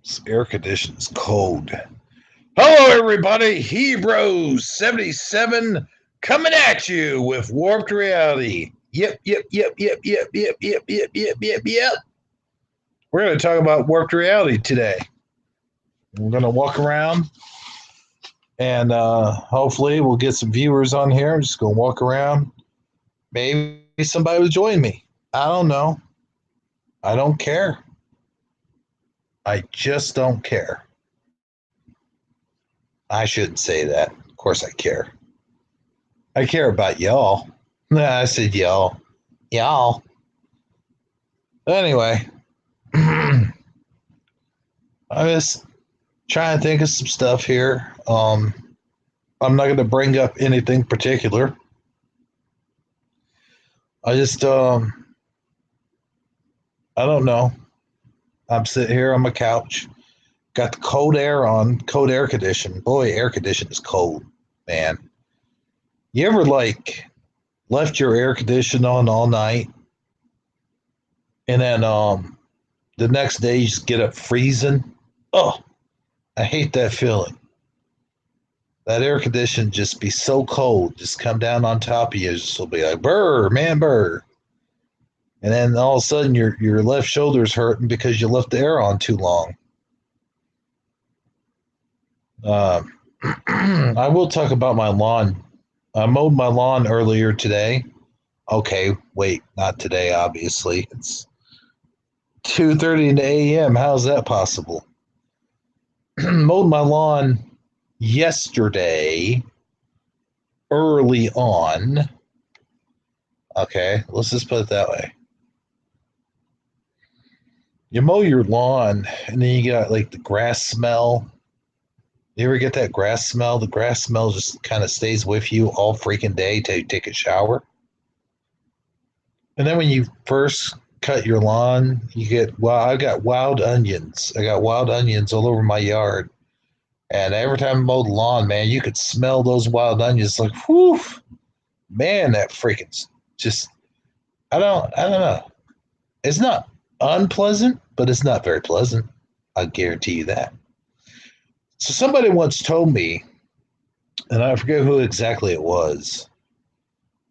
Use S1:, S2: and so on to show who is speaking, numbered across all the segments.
S1: This air condition is cold. Hello, everybody. Hebrews 77 coming at you with warped reality. Yep. We're going to talk about warped reality today. We're going to walk around and hopefully we'll get some viewers on here. I'm just going to walk around. Maybe somebody will join me. I don't know. I don't care. I just don't care. I shouldn't say that. Of course I care. I care about y'all. Nah, I said y'all. Y'all. Anyway, I'm just trying to think of some stuff here. I'm not going to bring up anything particular. I just, I don't know. I'm sitting here on my couch, got the cold air on, cold air condition. Boy, air condition is cold, man. You ever like left your air condition on all night, and then the next day you just get up freezing? Oh, I hate that feeling. That air condition just be so cold, just come down on top of you, just will be like burr, man, burr. And then all of a sudden your left shoulder's hurting because you left the air on too long. Uh, I will talk about my lawn. I mowed my lawn earlier today. Okay, wait, not today. Obviously, it's 2:30 in the a.m. How's that possible? Mowed my lawn yesterday, early on. Okay, let's just put it that way. You mow your lawn, and then you got like the grass smell. You ever get that grass smell? The grass smell just kind of stays with you all freaking day till you take a shower. And then when you first cut your lawn, you get, well, I got wild onions. I got wild onions all over my yard. And every time I mowed the lawn, man, you could smell those wild onions like, whew, man, that freaking just, I don't know. It's not unpleasant, but it's not very pleasant. I guarantee you that. So somebody once told me, and I forget who exactly it was,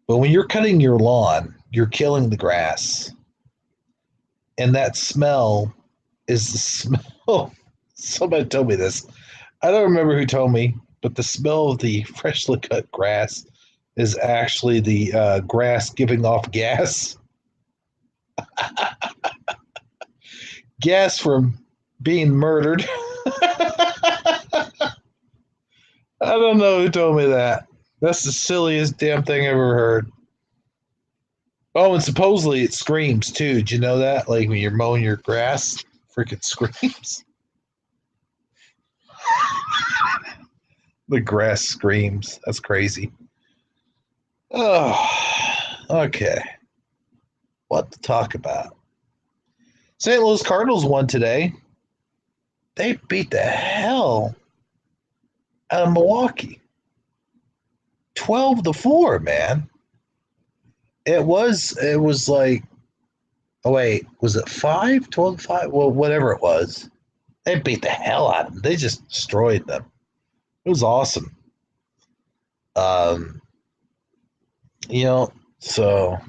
S1: but when you're cutting your lawn, you're killing the grass. And that smell is the smell. Somebody told me this. I don't remember who told me, but the smell of the freshly cut grass is actually the grass giving off gas. Gas from being murdered. I don't know who told me that. That's the silliest damn thing I ever heard. Oh, and supposedly it screams too. Did you know that? Like when you're mowing your grass, freaking screams. The grass screams. That's crazy. Oh, okay. What to talk about? St. Louis Cardinals won today. They beat the hell out of Milwaukee. 12-4, man. It was like, oh wait, was it 5? 12-5? Well, whatever it was. They beat the hell out of them. They just destroyed them. It was awesome. Um, you know, so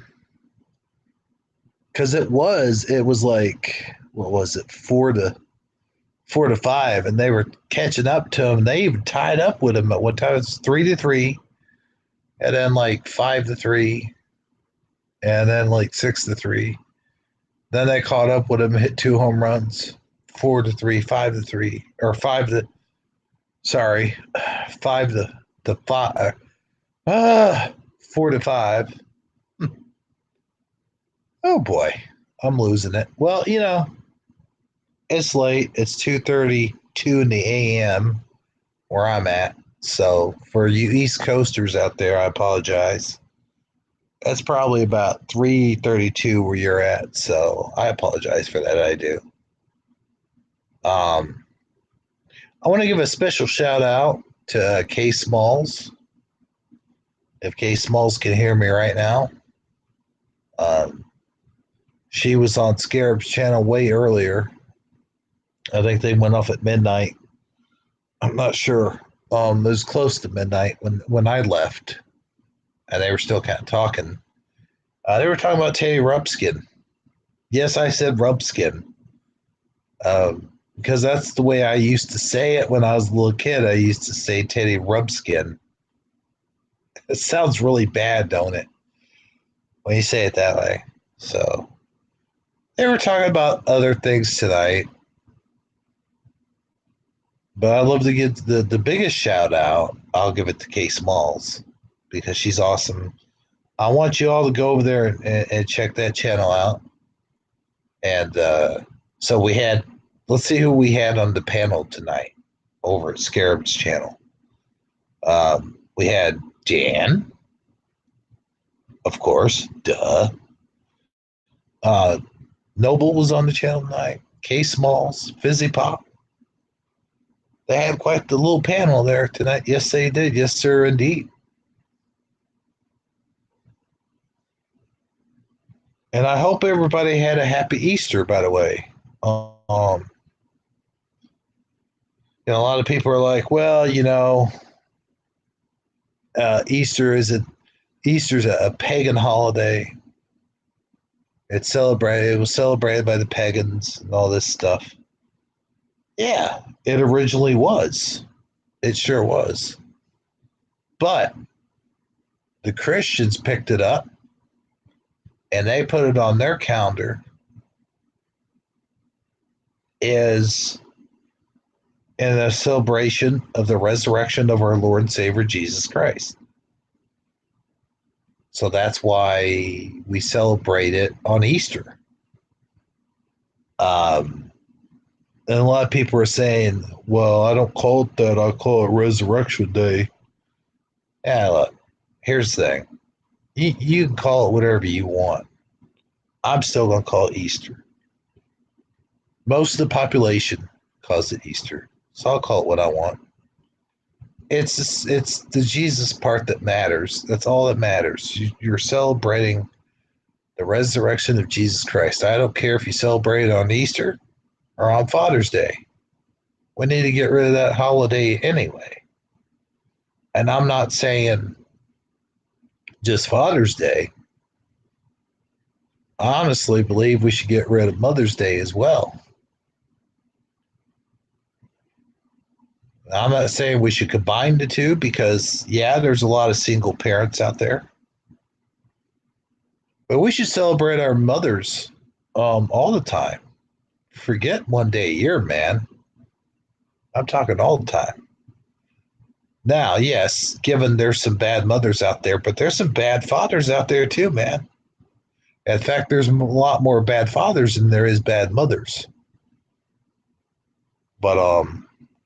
S1: because it was like, what was it, 4-5, and they were catching up to them. They even tied up with them at one time. It's 3-3, and then like 5-3, and then like 6-3. Then they caught up with them, hit 2 home runs, 4-3, 5-3, or sorry, 5-5, 4-5. Oh boy, I'm losing it. Well, it's late. It's 2:32 in the a.m. where I'm at. So for you East Coasters out there, I apologize. That's probably about 3:32 where you're at. So I apologize for that. I do. Um, I want to give a special shout out to Kay Smalls. If Kay Smalls can hear me right now, um, she was on Scarab's channel way earlier. I think they went off at midnight. I'm not sure. It was close to midnight when I left, and they were still kind of talking. They were talking about Teddy Rumpskin. Yes, I said Rumpskin. Because that's the way I used to say it when I was a little kid. I used to say Teddy Rumpskin. It sounds really bad, don't it? When you say it that way. So they were talking about other things tonight. But I'd love to give the biggest shout out. I'll give it to Kay Smalls because she's awesome. I want you all to go over there and check that channel out. And so we had, let's see who we had on the panel tonight over at Scarab's channel. We had Dan, of course, duh. Noble was on the channel tonight. K Smalls, Fizzy Pop. They had quite the little panel there tonight. Yes, they did. Yes, sir, indeed. And I hope everybody had a happy Easter, by the way. A lot of people are like, well, Easter's a pagan holiday. It was celebrated by the pagans and all this stuff. Yeah, it originally was. It sure was. But the Christians picked it up and they put it on their calendar as in a celebration of the resurrection of our Lord and Savior Jesus Christ. So that's why we celebrate it on Easter. And a lot of people are saying, well, I don't call it that. I call it Resurrection Day. Yeah, look, here's the thing. You can call it whatever you want. I'm still going to call it Easter. Most of the population calls it Easter. So I'll call it what I want. It's the Jesus part that matters. That's all that matters. You're celebrating the resurrection of Jesus Christ. I don't care if you celebrate it on Easter or on Father's Day. We need to get rid of that holiday anyway. And I'm not saying just Father's Day. I honestly believe we should get rid of Mother's Day as well. I'm not saying we should combine the two because, yeah, there's a lot of single parents out there. But we should celebrate our mothers all the time. Forget one day a year, man. I'm talking all the time. Now, yes, given there's some bad mothers out there, but there's some bad fathers out there too, man. In fact, there's a lot more bad fathers than there is bad mothers. But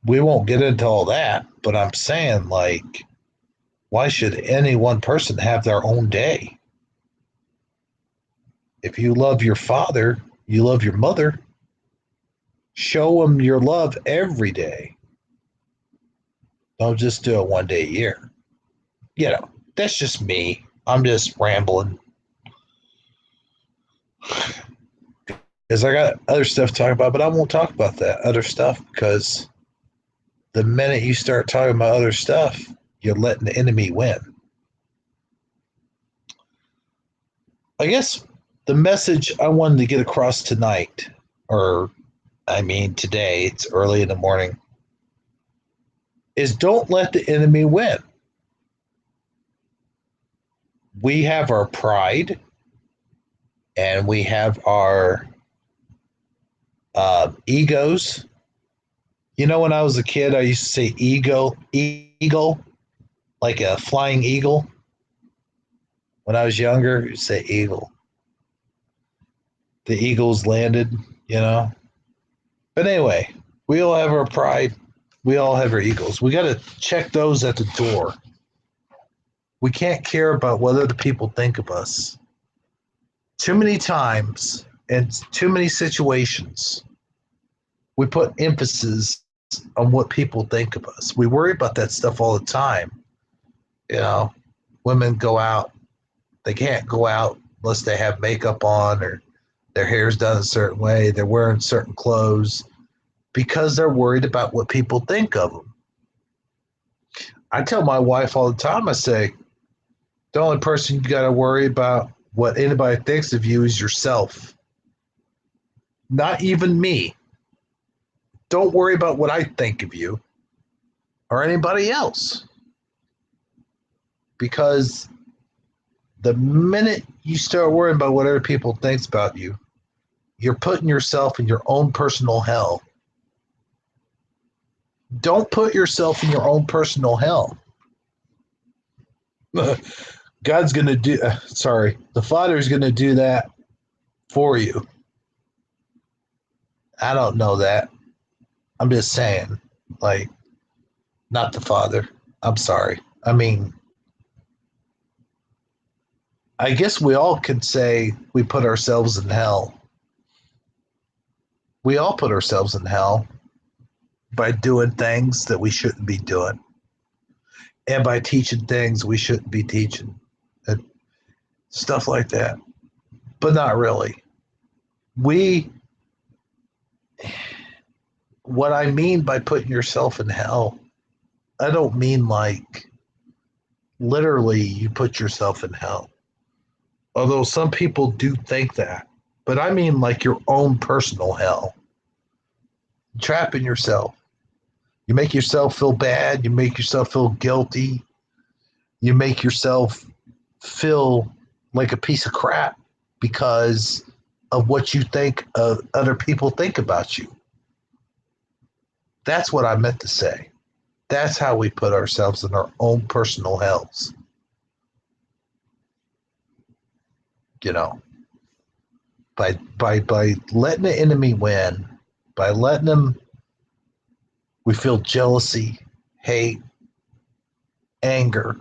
S1: we won't get into all that. But I'm saying, like, why should any one person have their own day? If you love your father, you love your mother, show them your love every day. Don't just do it one day a year. That's just me. I'm just rambling. Because I got other stuff to talk about, but I won't talk about that other stuff because the minute you start talking about other stuff, you're letting the enemy win. I guess the message I wanted to get across tonight, today, it's early in the morning, is don't let the enemy win. We have our pride and we have our egos. When I was a kid, I used to say eagle, like a flying eagle. When I was younger, you say eagle. The eagles landed, But anyway, we all have our pride. We all have our egos. We got to check those at the door. We can't care about what other people think of us. Too many times and too many situations, we put emphasis on what people think of us. We worry about that stuff all the time. Women go out. They can't go out unless they have makeup on or their hair's done a certain way. They're wearing certain clothes. because they're worried about what people think of them. I tell my wife all the time, I say, the only person you got to worry about what anybody thinks of you is yourself. Not even me. Don't worry about what I think of you or anybody else. Because the minute you start worrying about what other people think about you, you're putting yourself in your own personal hell. Don't put yourself in your own personal hell. God's going to do, the Father's going to do that for you. I don't know that. I'm just saying, like, not the Father. I'm sorry. I mean, I guess we all could say we put ourselves in hell. We all put ourselves in hell by doing things that we shouldn't be doing and by teaching things we shouldn't be teaching and stuff like that. But not really. What I mean by putting yourself in hell, I don't mean like literally you put yourself in hell. Although some people do think that. But I mean like your own personal hell. Trapping yourself. You make yourself feel bad. You make yourself feel guilty. You make yourself feel like a piece of crap because of what you think other people think about you. That's what I meant to say. That's how we put ourselves in our own personal hells. You know, by letting the enemy win, by letting them, we feel jealousy, hate, anger,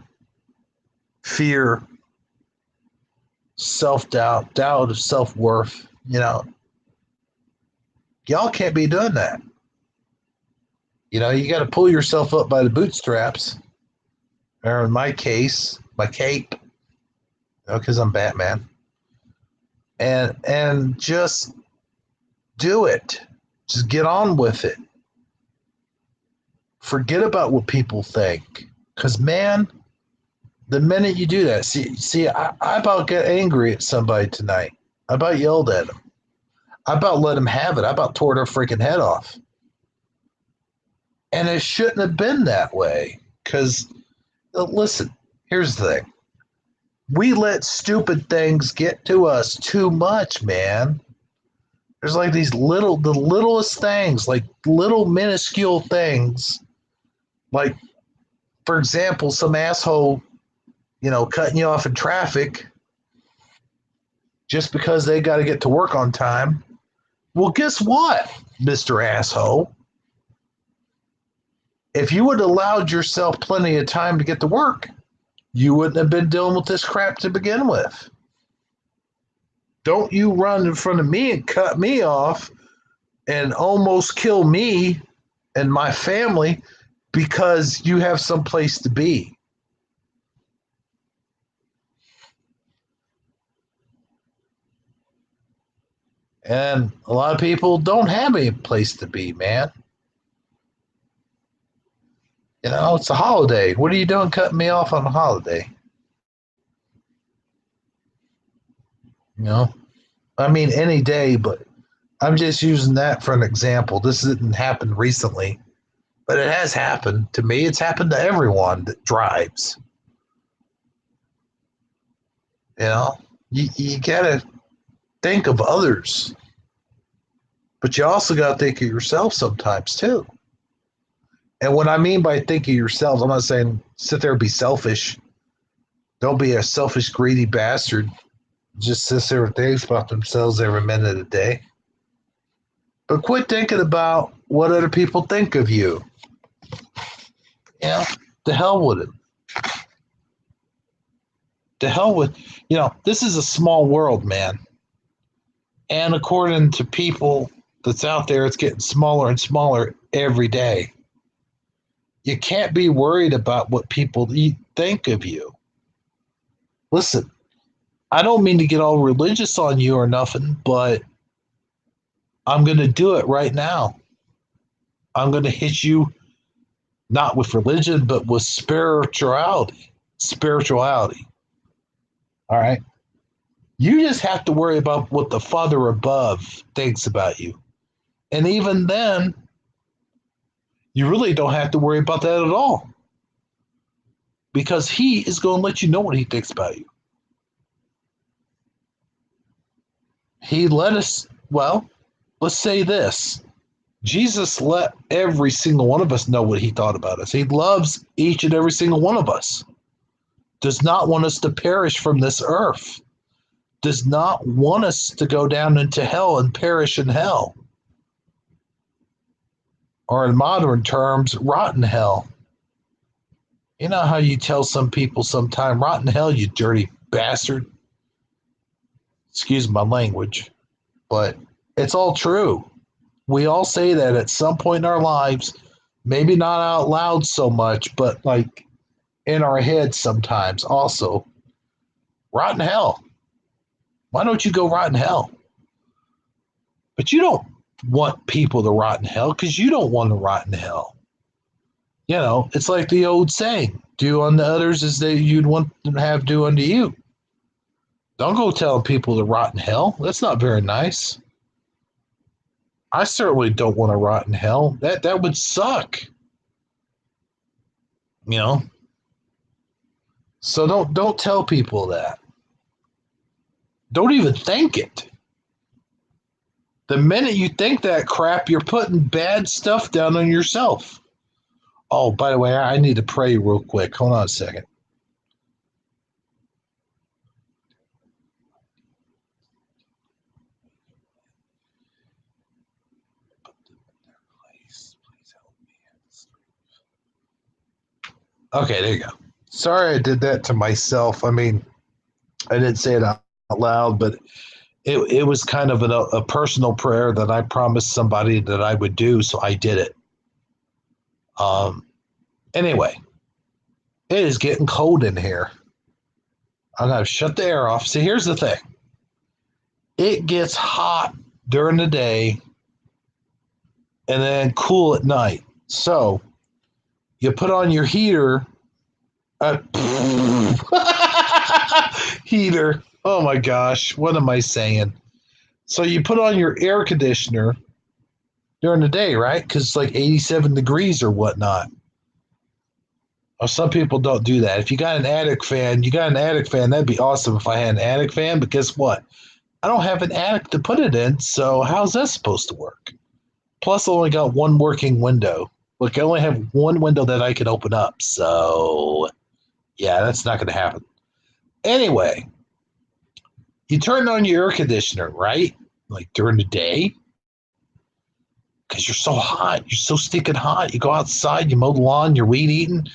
S1: fear, self-doubt, doubt of self-worth. You know, y'all can't be doing that. You know, you got to pull yourself up by the bootstraps, or in my case, my cape, because I'm Batman, and just do it. Just get on with it. Forget about what people think, because man, the minute you do that, I about got angry at somebody tonight. I about yelled at them. I about let them have it. I about tore their freaking head off. And it shouldn't have been that way. Because, listen, here's the thing. We let stupid things get to us too much, man. There's like the littlest things, like little minuscule things. Like, for example, some asshole, cutting you off in traffic just because they got to get to work on time. Well, guess what, Mr. Asshole? If you would have allowed yourself plenty of time to get to work, you wouldn't have been dealing with this crap to begin with. Don't you run in front of me and cut me off and almost kill me and my family because you have some place to be. And a lot of people don't have any place to be, man. It's a holiday. What are you doing cutting me off on a holiday? I mean, any day, but I'm just using that for an example. This didn't happen recently, but it has happened to me. It's happened to everyone that drives. You got to think of others, but you also got to think of yourself sometimes too. And what I mean by think of yourselves, I'm not saying sit there and be selfish. Don't be a selfish, greedy bastard. Just sit there and think about themselves every minute of the day. But quit thinking about what other people think of you. The hell with it. The hell with, this is a small world, man. And according to people that's out there, it's getting smaller and smaller every day. You can't be worried about what people think of you. Listen, I don't mean to get all religious on you or nothing, but I'm going to do it right now. I'm going to hit you not with religion, but with spirituality. Spirituality. All right. You just have to worry about what the Father above thinks about you. And even then, you really don't have to worry about that at all because he is going to let you know what he thinks about you. He let us, well, let's say this. Jesus let every single one of us know what he thought about us. He loves each and every single one of us. Does not want us to perish from this earth. Does not want us to go down into hell and perish in hell. Or in modern terms, rotten hell. You know how you tell some people sometime, rotten hell, you dirty bastard? Excuse my language, but it's all true. We all say that at some point in our lives, maybe not out loud so much, but like in our heads sometimes also. Rotten hell. Why don't you go rotten hell? But you don't want people to rot in hell because you don't want to rot in hell. You know, it's like the old saying, do unto others as they you'd want them to have do unto you. Don't go telling people to rot in hell. That's not very nice. I certainly don't want to rot in hell. That would suck. You know? So don't tell people that. Don't even think it. The minute you think that crap, you're putting bad stuff down on yourself. Oh, by the way, I need to pray real quick. Hold on a second. Okay, there you go. Sorry I did that to myself. I mean, I didn't say it out loud, but it was kind of a personal prayer that I promised somebody that I would do, so I did it. Anyway, it is getting cold in here. I'm going to shut the air off. See, here's the thing. It gets hot during the day and then cool at night. So you put on your heater. Heater. Oh my gosh. What am I saying? So you put on your air conditioner during the day, right? Because it's like 87 degrees or whatnot. Well, some people don't do that. If you got an attic fan, you got an attic fan. That'd be awesome if I had an attic fan. But guess what? I don't have an attic to put it in. So how's that supposed to work? Plus, I only got one working window. Look, I only have one window that I can open up. So, yeah, that's not going to happen. Anyway, you turn on your air conditioner, right? Like during the day. Because you're so hot. You're so stinking hot. You go outside, you mow the lawn, you're weed eating,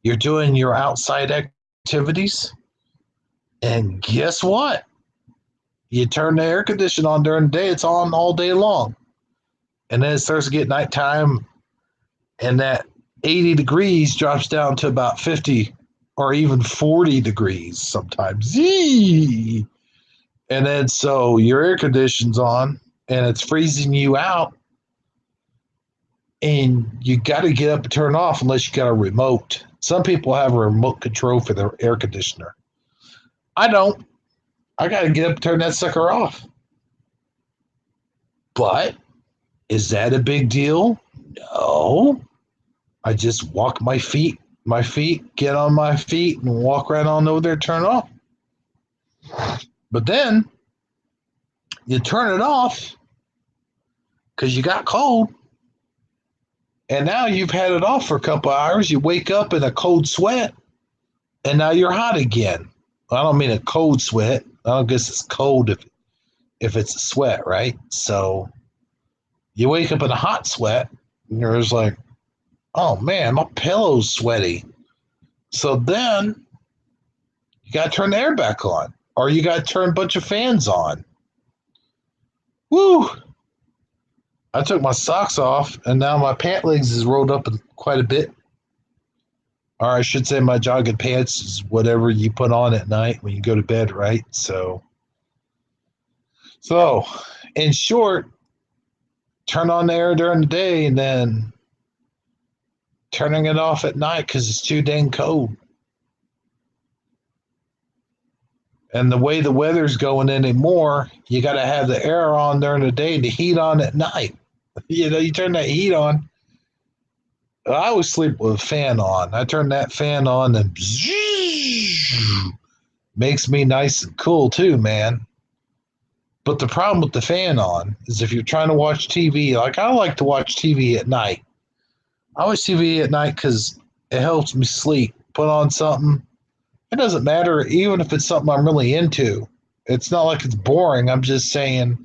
S1: you're doing your outside activities. And guess what? You turn the air conditioner on during the day, it's on all day long. And then it starts to get nighttime, and that 80 degrees drops down to about 50 or even 40 degrees sometimes. Zee! And then so your air conditioning's on and it's freezing you out. And you got to get up and turn off unless you got a remote. Some people have a remote control for their air conditioner. I don't. I got to get up and turn that sucker off. But is that a big deal? No. I just walk my feet, get on my feet and walk right on over there, turn it off. But then you turn it off because you got cold. And now you've had it off for a couple hours. You wake up in a cold sweat, and now you're hot again. I don't mean a cold sweat. I guess it's cold if it's a sweat, right? So you wake up in a hot sweat, and you're just like, oh man, my pillow's sweaty. So then you got to turn the air back on, or you got to turn a bunch of fans on. Woo! I took my socks off, and now my pant legs is rolled up quite a bit. Or I should say my jogging pants is whatever you put on at night when you go to bed, right? So in short, turn on the air during the day, and then turning it off at night because it's too dang cold. And the way the weather's going anymore, you got to have the air on during the day, the heat on at night. You know, you turn that heat on. I always sleep with a fan on. I turn that fan on and makes me nice and cool too, man. But the problem with the fan on is if you're trying to watch TV, like I like to watch TV at night. I watch TV at night because it helps me sleep. Put on something. It doesn't matter, even if it's something I'm really into. It's not like it's boring. I'm just saying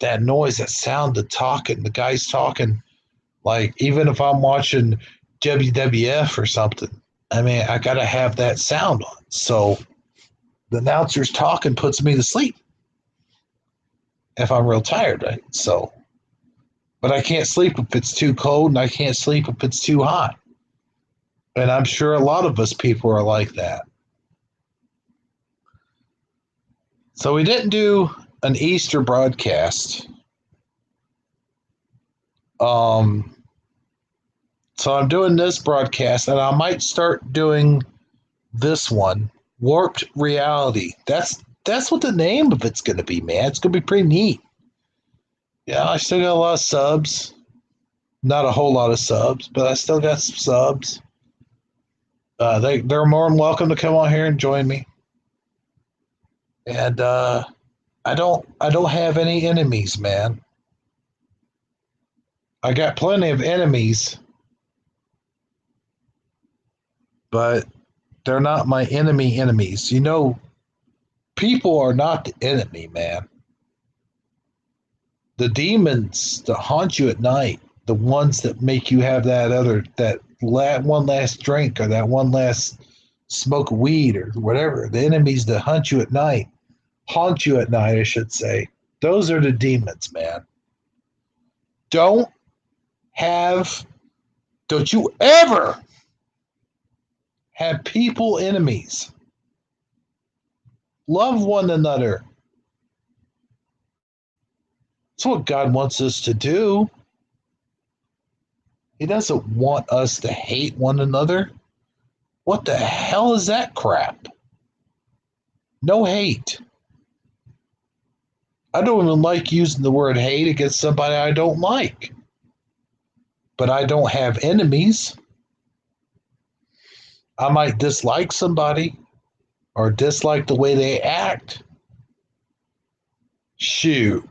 S1: that noise, that sound, the guys talking, like even if I'm watching WWF or something, I mean, I got to have that sound on. So the announcer's talking puts me to sleep if I'm real tired, right? So, but I can't sleep if it's too cold and I can't sleep if it's too hot. And I'm sure a lot of us people are like that. So we didn't do an Easter broadcast. So I'm doing this broadcast, and I might start doing this one, Warped Reality. That's what the name of it's going to be, man. It's going to be pretty neat. Yeah, I still got a lot of subs. Not a whole lot of subs, but I still got some subs. They're more than welcome to come on here and join me. And I don't have any enemies, man. I got plenty of enemies, but they're not my enemies. You know, people are not the enemy, man. The demons that haunt you at night, the ones that make you have that one last drink or that one last smoke of weed or whatever, the enemies that haunt you at night, I should say. Those are the demons, man. Don't you ever have people enemies. Love one another. That's what God wants us to do. He doesn't want us to hate one another. What the hell is that crap? No hate. I don't even like using the word hate against somebody I don't like. But I don't have enemies. I might dislike somebody or dislike the way they act. Shoot.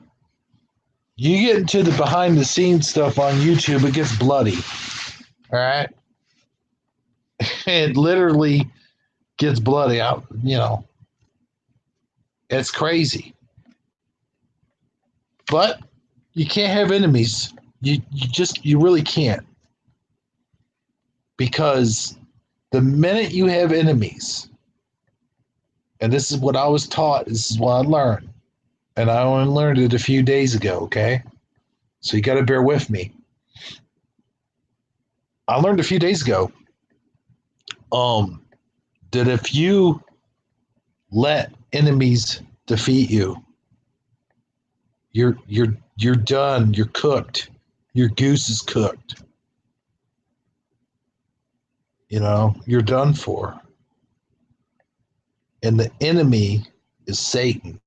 S1: You get into the behind the scenes stuff on YouTube, it gets bloody. All right? It literally gets bloody out, you know. It's crazy. But you can't have enemies. You really can't. Because the minute you have enemies, and this is what I was taught, this is what I learned, and I only learned it a few days ago, okay? So you got to bear with me. I learned a few days ago that if you let enemies defeat you, you're done, you're cooked. Your goose is cooked. You know, you're done for. And the enemy is Satan.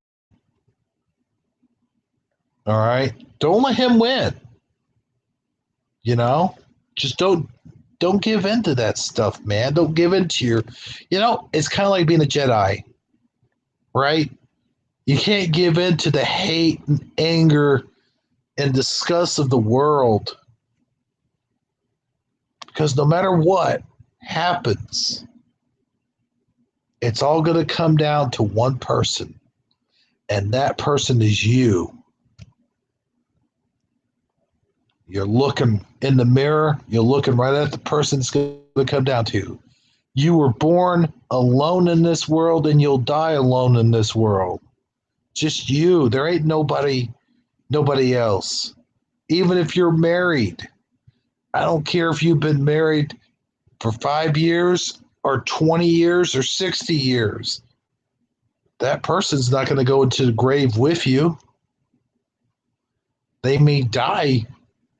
S1: All right? Don't let him win. You know? Just don't give in to that stuff, man. Don't give in to it's kind of like being a Jedi, right? You can't give in to the hate and anger and disgust of the world. Because no matter what happens, it's all going to come down to one person. And that person is you. You're looking in the mirror. You're looking right at the person it's going to come down to. You were born alone in this world and you'll die alone in this world. Just you. There ain't nobody else. Even if you're married. I don't care if you've been married for 5 years or 20 years or 60 years. That person's not going to go into the grave with you. They may die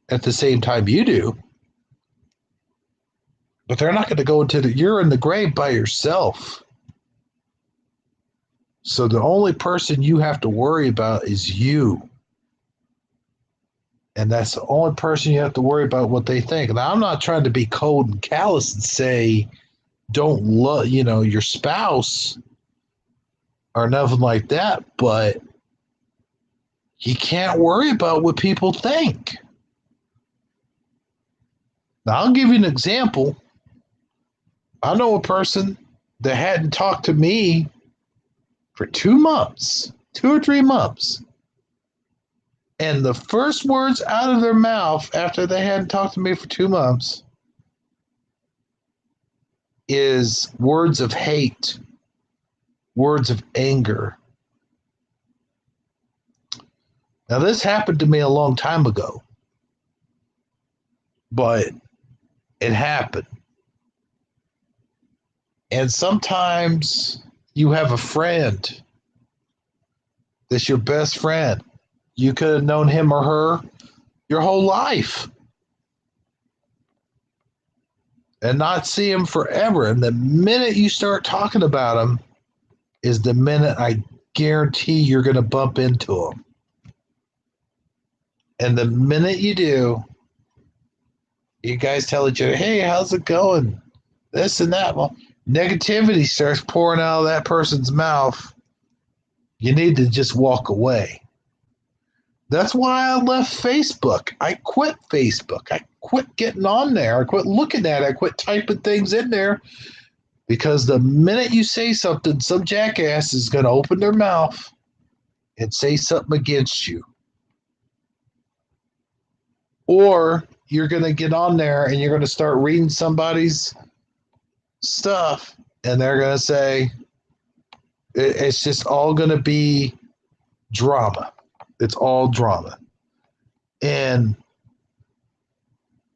S1: at the same time you do. But they're not going to go into you're in the grave by yourself. So the only person you have to worry about is you. And that's the only person you have to worry about what they think. Now, I'm not trying to be cold and callous and say, don't love, your spouse or nothing like that, but you can't worry about what people think. Now, I'll give you an example. I know a person that hadn't talked to me for 2 months, 2 or 3 months. And the first words out of their mouth after they hadn't talked to me for 2 months is words of hate, words of anger. Now, this happened to me a long time ago, but it happened. And sometimes you have a friend that's your best friend. You could have known him or her your whole life and not see him forever. And the minute you start talking about him is the minute I guarantee you're going to bump into him. And the minute you do, you guys tell each other, hey, how's it going? This and that. Well, negativity starts pouring out of that person's mouth. You need to just walk away. That's why I left Facebook. I quit Facebook. I quit getting on there. I quit looking at it. I quit typing things in there because the minute you say something, some jackass is going to open their mouth and say something against you. Or you're going to get on there and you're going to start reading somebody's stuff and they're going to say, it's just all going to be drama. It's all drama. And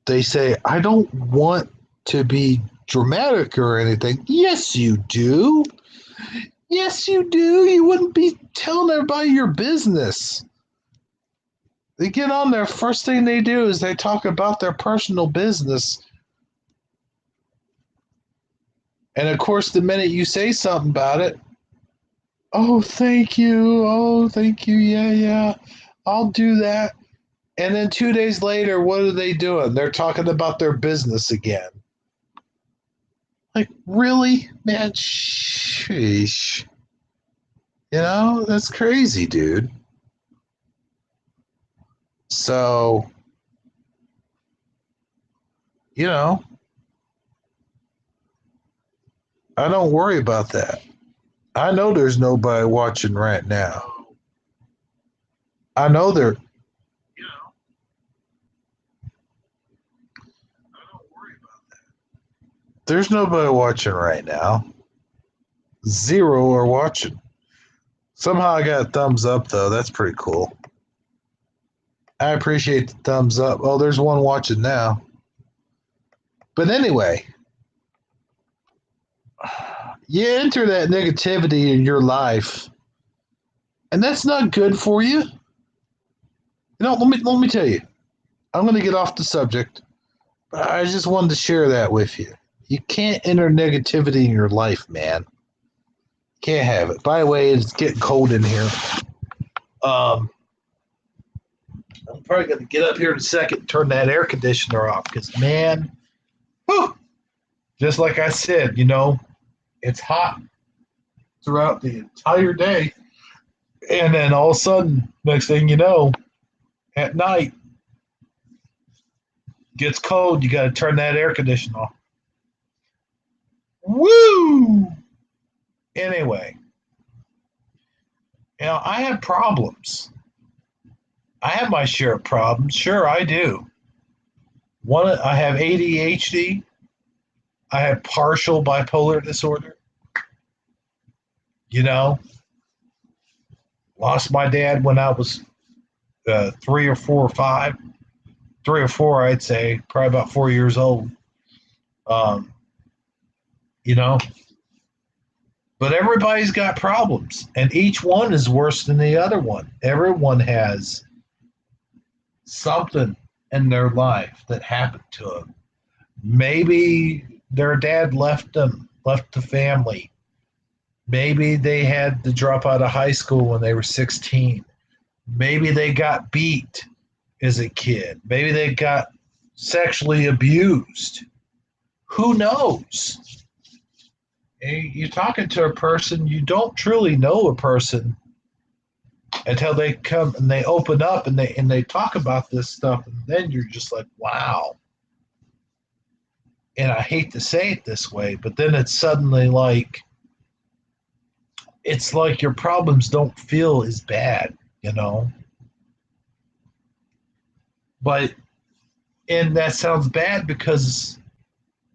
S1: they say, I don't want to be dramatic or anything. Yes, you do. Yes, you do. You wouldn't be telling everybody your business. They get on there, first thing they do is they talk about their personal business. And of course, the minute you say something about it, oh, thank you. Oh, thank you. Yeah. I'll do that. And then 2 days later, what are they doing? They're talking about their business again. Like, really? Man, sheesh. That's crazy, dude. So, I don't worry about that. I know there's nobody watching right now. I know there. There's nobody watching right now. Zero are watching. Somehow I got a thumbs up, though. That's pretty cool. I appreciate the thumbs up. Oh, there's one watching now. But anyway, you enter that negativity in your life, and that's not good for you. Let me tell you. I'm going to get off the subject. But I just wanted to share that with you. You can't enter negativity in your life, man. Can't have it. By the way, it's getting cold in here. I'm probably going to get up here in a second and turn that air conditioner off because, man, whew, just like I said, it's hot throughout the entire day. And then all of a sudden, next thing you know, at night, gets cold, you got to turn that air conditioner off. Woo! Anyway, I have problems. I have my share of problems. Sure, I do. I have ADHD. I have partial bipolar disorder. Lost my dad when I was 3 or 4 or 5. 3 or 4, I'd say, probably about 4 years old. But everybody's got problems, and each one is worse than the other one. Everyone has something in their life that happened to them Maybe their dad left the family. Maybe they had to drop out of high school when they were 16. Maybe they got beat as a kid. Maybe they got sexually abused. Who knows? You're talking to a person, you don't truly know a person until they come and they open up and they talk about this stuff, and then you're just like, wow. And I hate to say it this way, but then it's suddenly like it's like your problems don't feel as bad, you know? But and that sounds bad because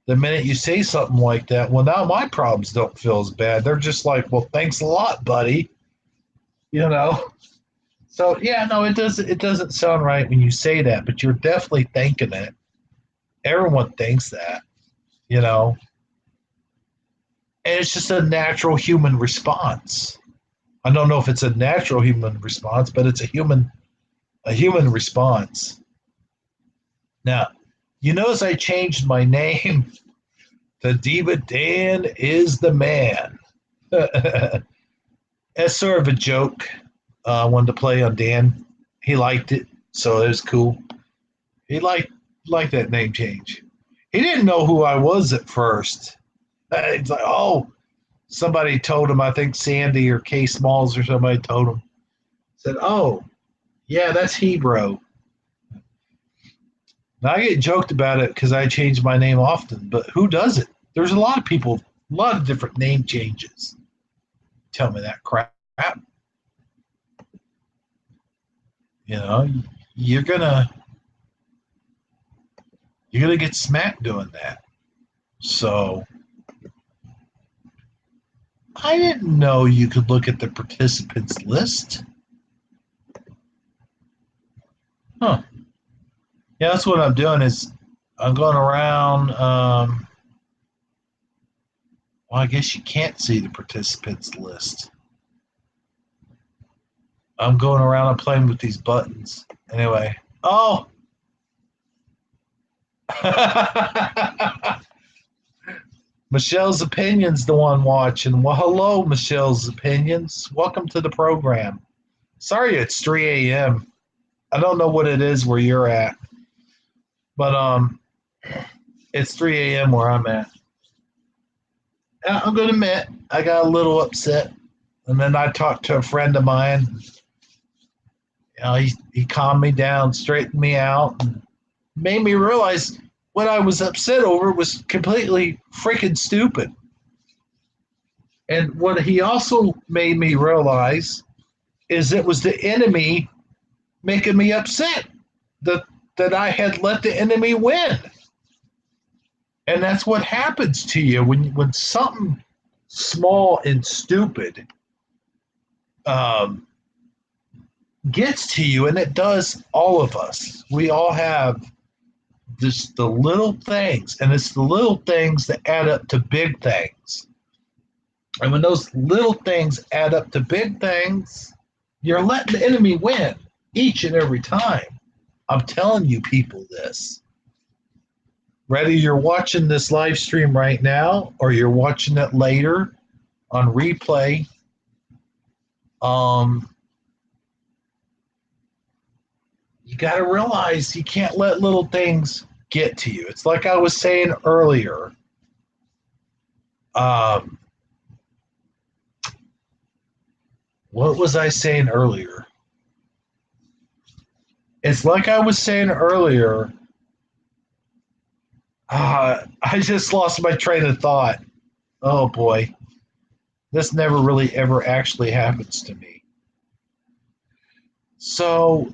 S1: the minute you say something like that, well, now my problems don't feel as bad. They're just like, well, thanks a lot, buddy. You know? So yeah, no, it doesn't sound right when you say that, but you're definitely thinking it. Everyone thinks that, you know? And it's just a natural human response. I don't know if it's a natural human response, but it's a human response. Now, you notice I changed my name to Diva Dan is the man. As sort of a joke. I wanted to play on Dan. He liked it, so it was cool. He liked that name change. He didn't know who I was at first. It's like, oh, somebody told him. I think Sandy or K Smalls or somebody told him. Said, oh, yeah, that's Hebrew. Now I get joked about it because I change my name often, but who does it? There's a lot of people, a lot of different name changes. Tell me that crap. You know, you're gonna get smacked doing that. So I didn't know you could look at the participants list. Huh. Yeah, that's what I'm doing is I'm going around. Well, I guess you can't see the participants list. I'm going around and playing with these buttons. Anyway. Oh. Michelle's Opinions, the one watching. Well, hello, Michelle's Opinions. Welcome to the program. Sorry it's 3 a.m. I don't know what it is where you're at, but it's 3 a.m. where I'm at. I'm going to admit, I got a little upset. And then I talked to a friend of mine. You know, he calmed me down, straightened me out, and made me realize what I was upset over was completely freaking stupid. And what he also made me realize is it was the enemy making me upset that I had let the enemy win. And that's what happens to you when something small and stupid gets to you, and it does all of us. We all have just the little things, and it's the little things that add up to big things. And when those little things add up to big things, you're letting the enemy win each and every time. I'm telling you people this. Whether you're watching this live stream right now or you're watching it later on replay, you got to realize you can't let little things get to you. It's like I was saying earlier. What was I saying earlier? It's like I was saying earlier. I just lost my train of thought. Oh boy. This never really ever actually happens to me. So,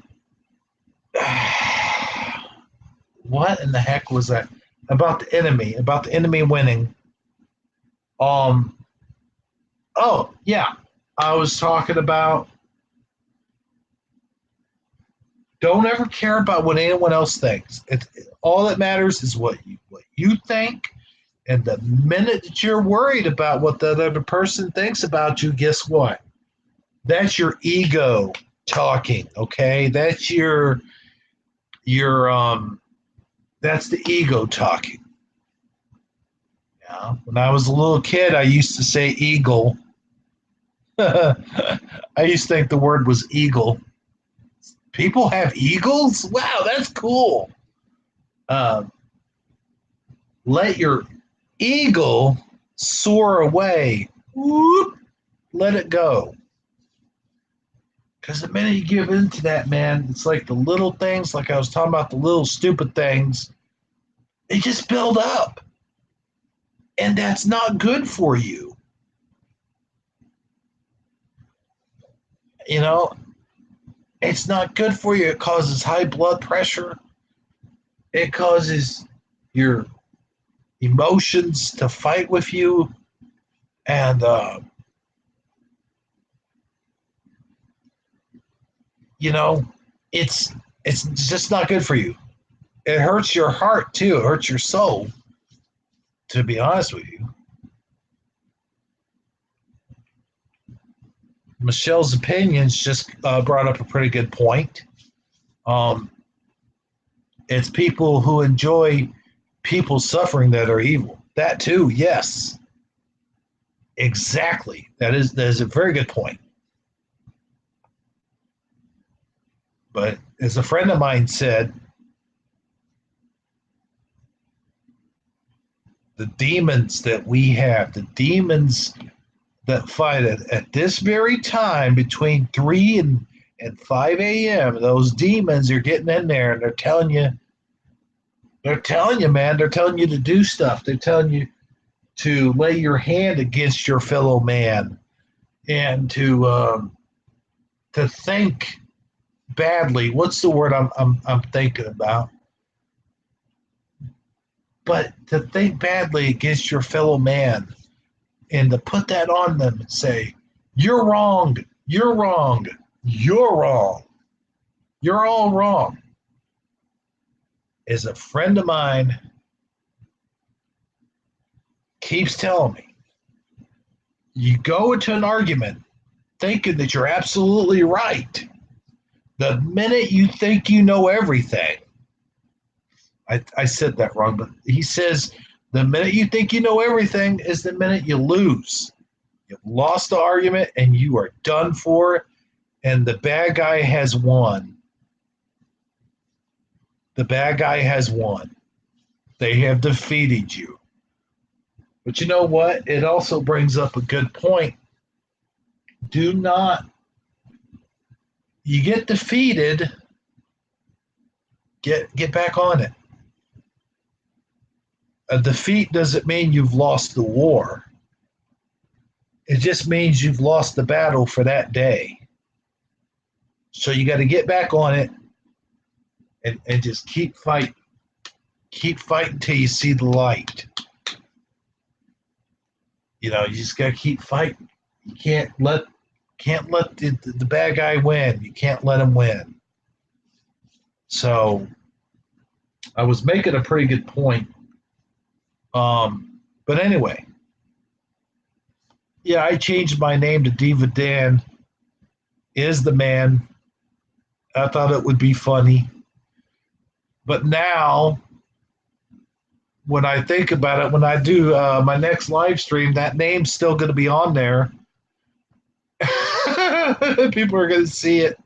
S1: what in the heck was that? About the enemy winning. Oh, yeah. I was talking about don't ever care about what anyone else thinks. All that matters is what you think. And the minute that you're worried about what the other person thinks about you, guess what? That's your ego talking, okay? That's your that's the ego talking. When I was a little kid, I used to say eagle. I used to think the word was eagle. People have eagles? Wow, that's cool. Uh, let your eagle soar away. Whoop, let it go. Because the minute you give in to that, man, it's like the little things, like I was talking about the little stupid things, they just build up. And that's not good for you. You know, it's not good for you. It causes high blood pressure. It causes your emotions to fight with you. And, you know, it's it's just not good for you. It hurts your heart too. It hurts your soul, to be honest with you. Michelle's opinions just brought up a pretty good point. Um, it's people who enjoy people suffering that are evil. That too, yes, exactly. That is a very good point. But as a friend of mine said, the demons that we have, the demons that fight at this very time between 3 and 5 a.m., those demons are getting in there and they're telling you, man, they're telling you to do stuff. They're telling you to lay your hand against your fellow man and to think badly. What's the word I'm thinking about? But to think badly against your fellow man and to put that on them and say, "You're wrong. You're wrong. You're wrong. You're all wrong." Is a friend of mine keeps telling me, you go into an argument thinking that you're absolutely right. The minute you think you know everything, I said that wrong, but he says the minute you think you know everything is the minute you lose. You've lost the argument and you are done for, and the bad guy has won. The bad guy has won. They have defeated you. But you know what? It also brings up a good point. Do not, you get defeated, get back on it. A defeat doesn't mean you've lost the war. It just means you've lost the battle for that day. So you got to get back on it and just keep fighting. Keep fighting till you see the light. You know, you just got to keep fighting. You can't let the bad guy win. You can't let him win. So I was making a pretty good point. But anyway, yeah, I changed my name to Diva Dan is the man. I thought it would be funny. But now, when I think about it, when I do my next live stream, that name's still going to be on there. People are going to see it.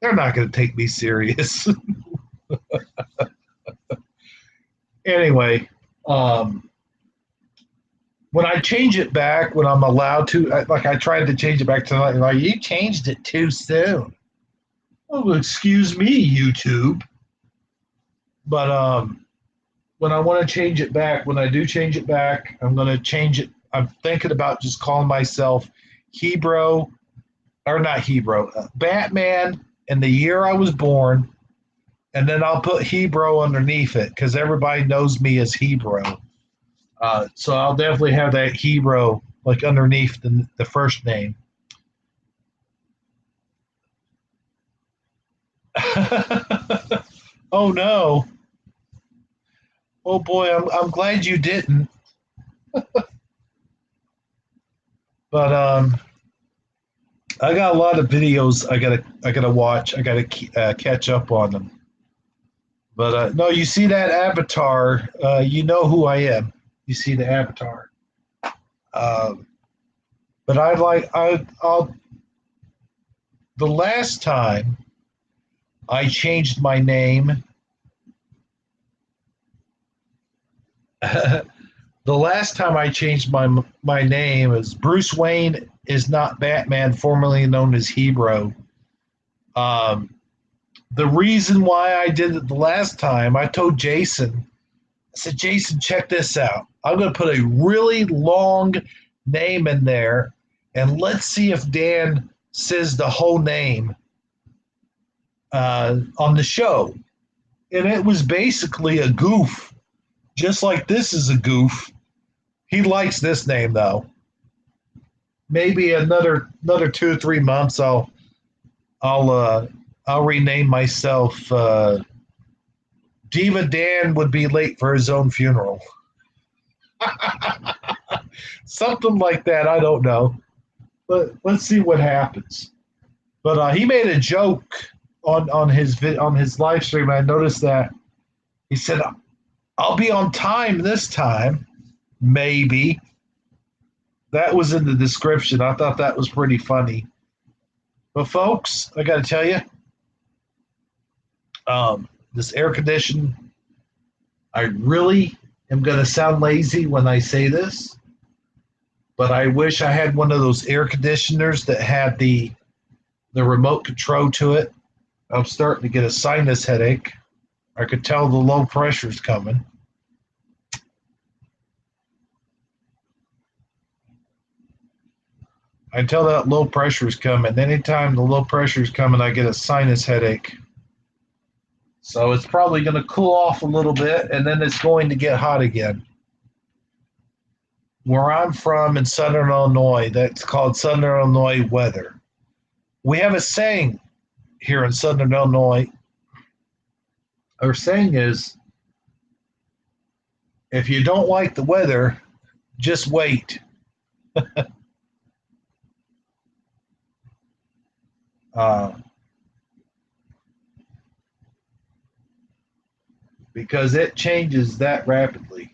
S1: They're not going to take me serious. Anyway, when I change it back, when I'm allowed to, I tried to change it back tonight, like, you changed it too soon. Oh, excuse me, YouTube. But when I want to change it back, when I do change it back, I'm going to change it. I'm thinking about just calling myself Hebrew, or not Hebrew, Batman and the year I was born, and then I'll put Hebrew underneath it because everybody knows me as Hebrew. So I'll definitely have that Hebrew like underneath the first name. Oh no. Oh boy, I'm glad you didn't. But I got a lot of videos I gotta watch. I gotta catch up on them. But no, you see that avatar, you know who I am. You see the avatar. But I'll the last time I changed my name, the last time I changed my name is Bruce Wayne is not Batman, formerly known as Hero. Um, the reason why I did it the last time, I told Jason, I said, Jason, check this out. I'm going to put a really long name in there, and let's see if Dan says the whole name on the show. And it was basically a goof, just like this is a goof. He likes this name though. Maybe another 2 or 3 months, I'll rename myself. Diva Dan would be late for his own funeral. Something like that. I don't know, but let's see what happens. But he made a joke on his live stream. I noticed that he said, "I'll be on time this time, maybe." That was in the description. I thought that was pretty funny. But folks, I got to tell you, this air condition, I really am going to sound lazy when I say this, but I wish I had one of those air conditioners that had the remote control to it. I'm starting to get a sinus headache. I could tell the low pressure's coming. I can tell that low pressure's coming. Anytime the low pressure's coming, I get a sinus headache. So it's probably going to cool off a little bit, and then it's going to get hot again. Where I'm from in Southern Illinois, that's called Southern Illinois weather. We have a saying here in Southern Illinois. Our saying is, if you don't like the weather, just wait. Because it changes that rapidly.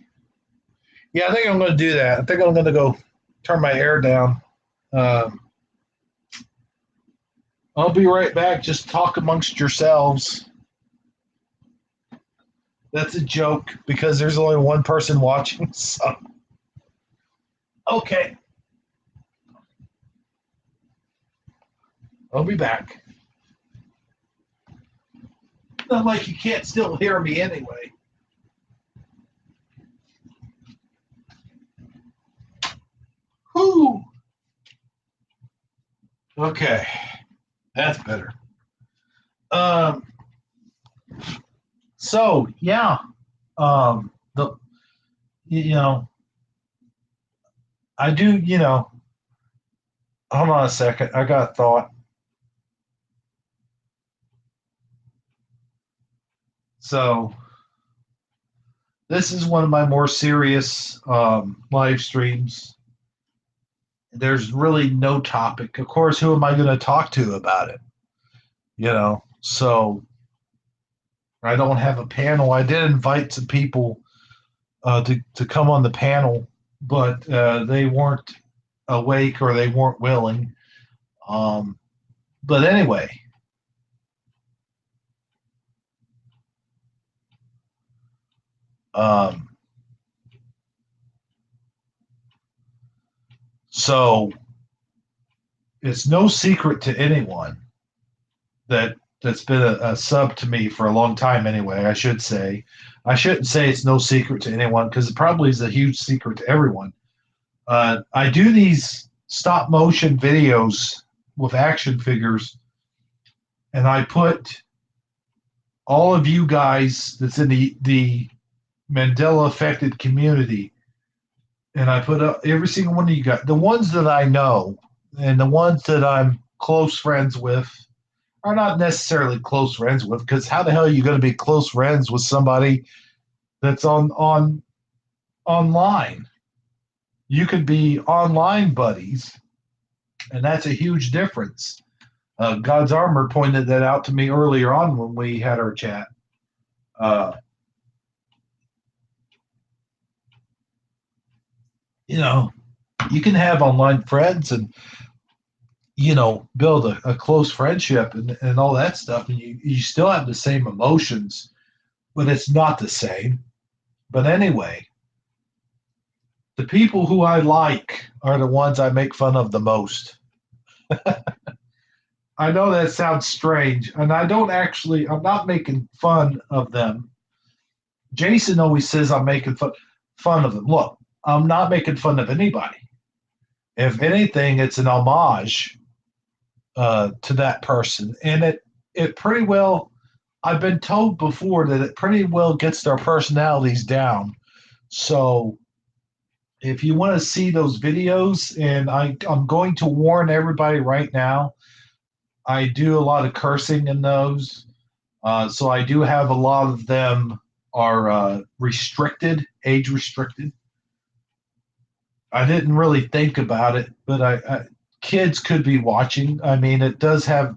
S1: Yeah, I think I'm going to do that. I think I'm going to go turn my air down. I'll be right back. Just talk amongst yourselves. That's a joke because there's only one person watching. So, okay. I'll be back. Not like you can't still hear me anyway. Whew. Okay. That's better. So yeah, the I do, hold on a second. I got a thought. So this is one of my more serious live streams. There's really no topic. Of course, who am I going to talk to about it? So I don't have a panel. I did invite some people to come on the panel, but they weren't awake or they weren't willing. But anyway, so it's no secret to anyone that's been a sub to me for a long time anyway, I should say. I shouldn't say it's no secret to anyone because it probably is a huge secret to everyone. I do these stop motion videos with action figures, and I put all of you guys that's in the Mandela affected community, and I put up every single one of you guys, the ones that I know and the ones that I'm close friends with are not necessarily close friends with, because how the hell are you going to be close friends with somebody that's online? You could be online buddies, and that's a huge difference. God's Armor pointed that out to me earlier on when we had our chat. You know, you can have online friends and build a close friendship and all that stuff, and you still have the same emotions, but it's not the same. But anyway, the people who I like are the ones I make fun of the most. I know that sounds strange, and I'm not making fun of them. Jason always says I'm making fun of them. Look, I'm not making fun of anybody. If anything, it's an homage to that person, and it pretty well. I've been told before that it pretty well gets their personalities down. So if you want to see those videos, and I'm going to warn everybody right now, I do a lot of cursing in those. So I do have a lot of them are restricted, age restricted. I didn't really think about it, but kids could be watching. I mean, it does have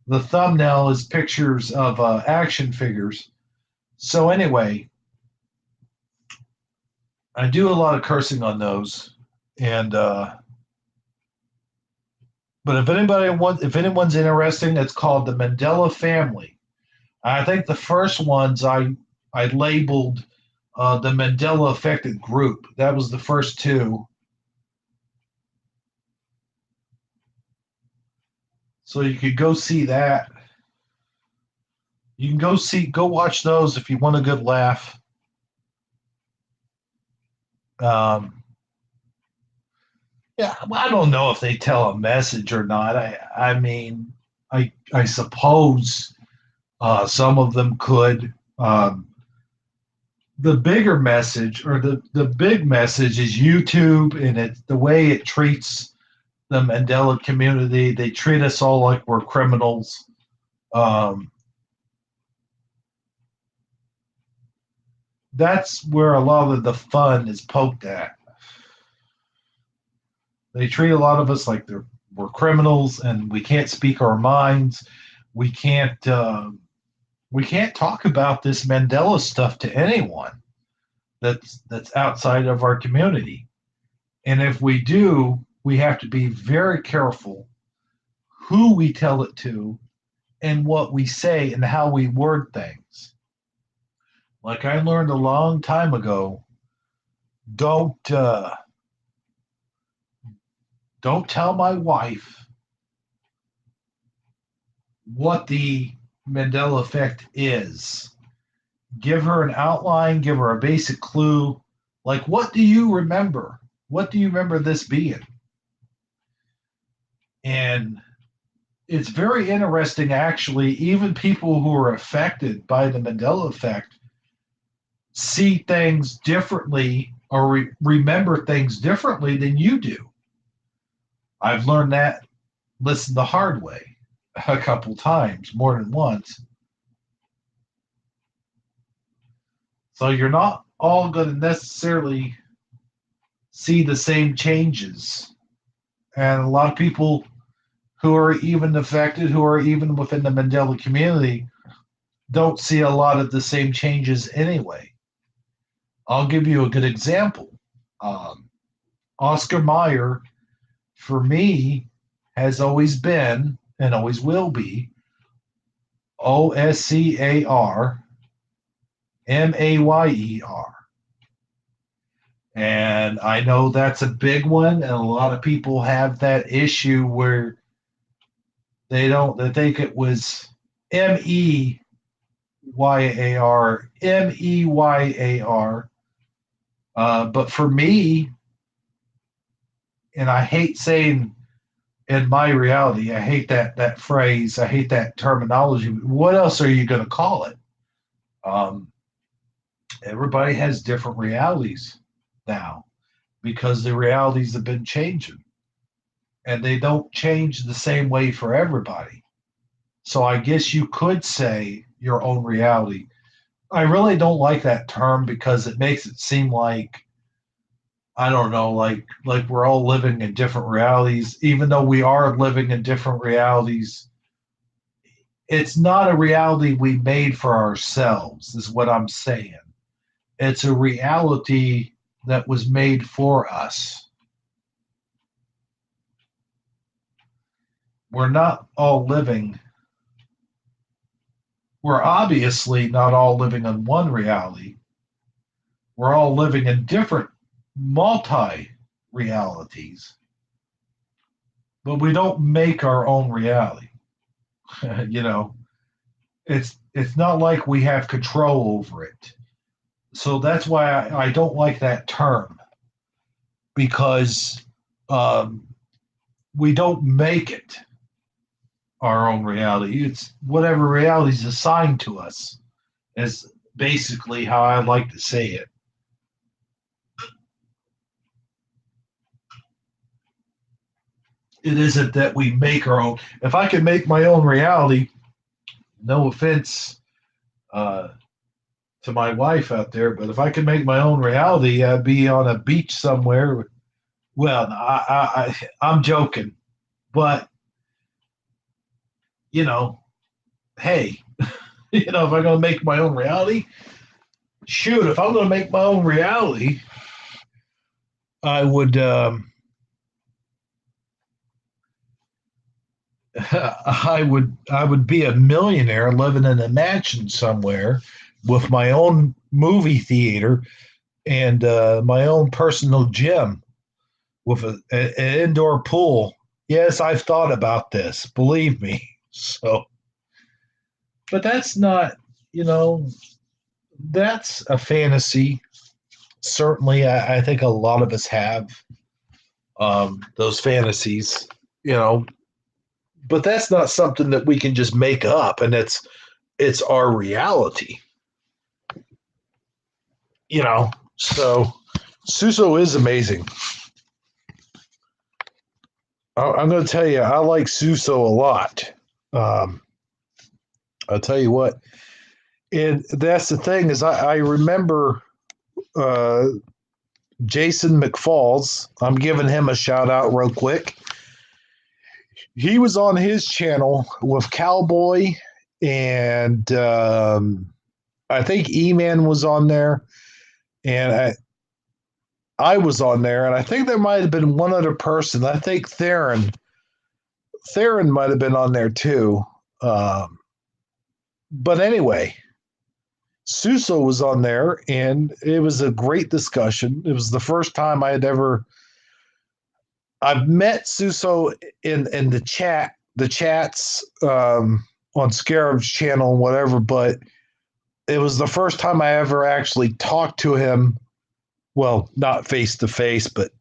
S1: the thumbnail is pictures of action figures. So anyway, I do a lot of cursing on those, and but if anyone's interested, it's called the Mandela Family. I think the first ones I labeled the Mandela affected group. That was the first two. So you could go see that. You can go watch those if you want a good laugh. Um, yeah, well, I don't know if they tell a message or not. I mean, I suppose some of them could. The bigger message or the big message is YouTube, and it's the way it treats the Mandela community. They treat us all like we're criminals. Um, that's where a lot of the fun is poked at. They treat a lot of us like we're criminals, and we can't speak our minds. We can't we can't talk about this Mandela stuff to anyone that's outside of our community. And if we do, we have to be very careful who we tell it to and what we say and how we word things. Like I learned a long time ago, don't don't tell my wife what the Mandela effect is. Give her an outline, give her a basic clue. Like, what do you remember? What do you remember this being? And it's very interesting, actually. Even people who are affected by the Mandela effect see things differently or remember things differently than you do. I've learned that, listen the hard way a couple times, more than once. So you're not all going to necessarily see the same changes. And a lot of people who are even affected, who are even within the Mandela community, don't see a lot of the same changes anyway. I'll give you a good example. Um, Oscar Mayer, for me, has always been and always will be OSCAR MAYER. And I know that's a big one, and a lot of people have that issue where they think it was MEYAR. But for me, and I hate saying in my reality, I hate that phrase, I hate that terminology. What else are you going to call it? Um, Everybody has different realities now because the realities have been changing, and they don't change the same way for everybody. So I guess you could say your own reality. I really don't like that term because it makes it seem like, I don't know, like we're all living in different realities, even though we are living in different realities. It's not a reality we made for ourselves, is what I'm saying. It's a reality that was made for us. We're not all living, we're obviously not all living in one reality. We're all living in different multi realities, but we don't make our own reality. you know, it's not like we have control over it. So that's why I don't like that term, because um, we don't make it our own reality. It's whatever reality is assigned to us, is basically how I like to say it. It isn't that we make our own. If I can make my own reality, no offense uh, to my wife out there, but if I could make my own reality, I'd be on a beach somewhere. Well, I'm joking, but you know, hey, if I'm going to make my own reality, shoot, if I'm going to make my own reality, I would, I would be a millionaire living in a mansion somewhere with my own movie theater and my own personal gym with an indoor pool. Yes, I've thought about this, believe me. So, but that's not, you know, that's a fantasy. Certainly, I think a lot of us have those fantasies, you know, but that's not something that we can just make up, and it's our reality, you know. So Suso is amazing. I'm going to tell you, I like Suso a lot. Um, I'll tell you what, and that's the thing is I remember uh, Jason McFalls. I'm giving him a shout out real quick. He was on his channel with Cowboy, and I think E-Man was on there, and I was on there, and I think there might have been one other person. I think Theron might have been on there too. Um, but anyway, Suso was on there, and it was a great discussion. It was the first time I've met Suso in the chats on Scarab's channel and whatever, but it was the first time I ever actually talked to him. Well, not face to face, but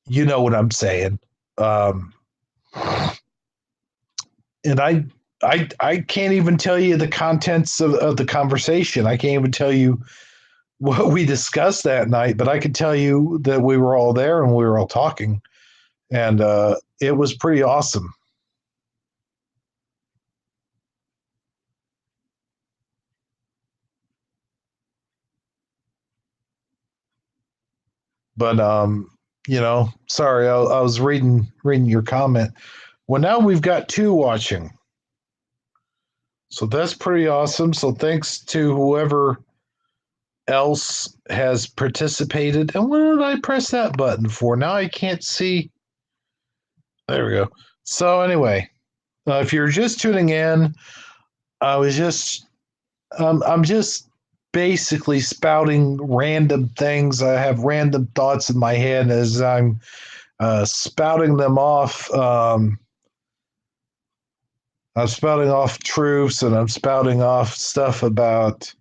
S1: you know what I'm saying. Um, and I can't even tell you the contents of the conversation. I can't even tell you what we discussed that night, but I can tell you that we were all there and we were all talking, and it was pretty awesome. But sorry, I was reading your comment. Well, now we've got two watching, so that's pretty awesome. So thanks to whoever else has participated. And what did I press that button for? Now I can't see. There we go. So anyway, if you're just tuning in, I was just I'm just basically spouting random things. I have random thoughts in my head as I'm spouting them off. I'm spouting off truths, and I'm spouting off stuff about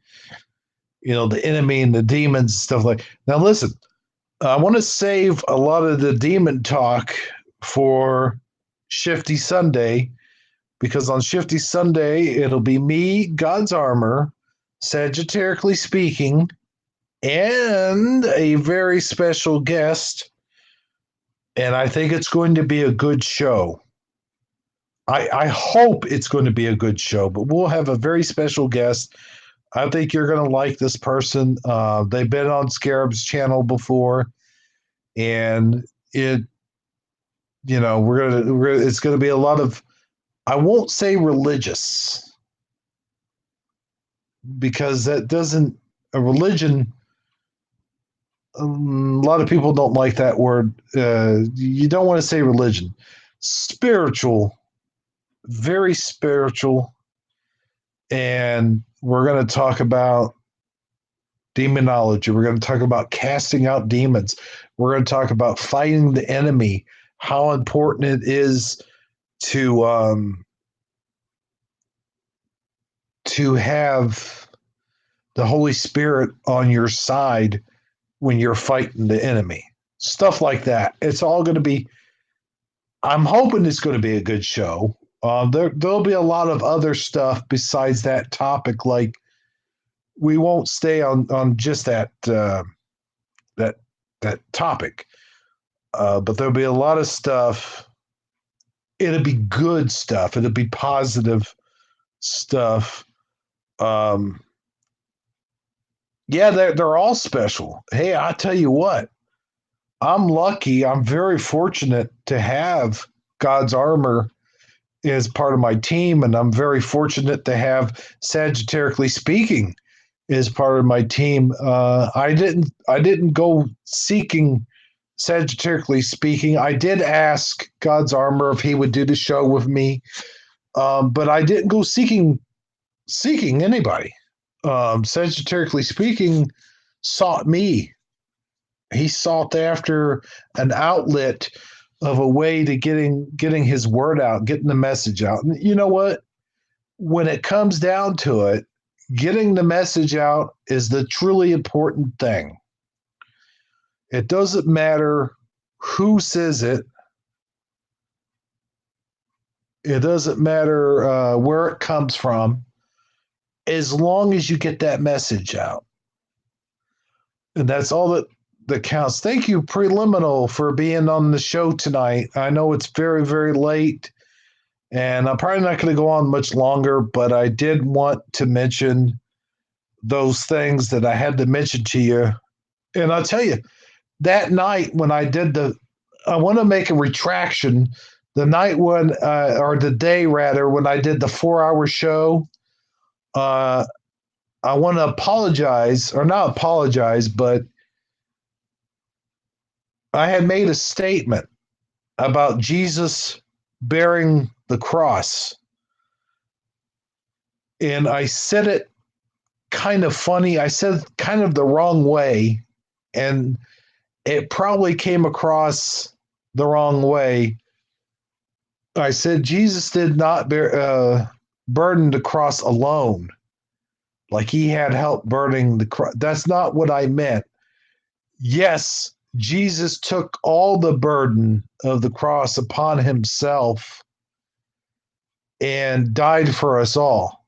S1: the enemy and the demons and stuff like. Now listen, I want to save a lot of the demon talk for Shifty Sunday, because on Shifty Sunday it'll be me, God's Armor, Sagittarically speaking, and a very special guest, and I think it's going to be a good show. I hope it's going to be a good show, but we'll have a very special guest. I think you're going to like this person. They've been on Scarab's channel before, and it's gonna be a lot of, I won't say religious, because that doesn't, a religion a lot of people don't like that word. You don't want to say religion. Spiritual, very spiritual. And we're going to talk about demonology. We're going to talk about casting out demons. We're going to talk about fighting the enemy, how important it is to have the Holy Spirit on your side when you're fighting the enemy. Stuff like that. It's all going to be, I'm hoping it's going to be a good show. There'll be a lot of other stuff besides that topic. Like, we won't stay on just that that topic, but there'll be a lot of stuff. It'll be good stuff. It'll be positive stuff. Um, yeah, they're all special. Hey, I tell you what, I'm lucky. I'm very fortunate to have God's Armor as part of my team, and I'm very fortunate to have Sagittarically Speaking as part of my team. I didn't go seeking Sagittarically Speaking. I did ask God's Armor if he would do the show with me, but I didn't go seeking anybody. Sagittarically Speaking sought me. He sought after an outlet of a way to getting his word out, getting the message out. And you know what? When it comes down to it, getting the message out is the truly important thing. It doesn't matter who says it. It doesn't matter where it comes from, as long as you get that message out. And that's all that counts. Thank you, Preliminal, for being on the show tonight. I know it's very, very late, and I'm probably not going to go on much longer, but I did want to mention those things that I had to mention to you. And I'll tell you, that night when I want to make a retraction. The night when, or the day rather, when I did the 4-hour show, I want to apologize, or not apologize, but I had made a statement about Jesus bearing the cross. And I said it kind of funny. I said kind of the wrong way. And it probably came across the wrong way. I said Jesus did not burden the cross alone. Like he had help burning the cross. That's not what I meant. Yes, Jesus took all the burden of the cross upon himself and died for us all.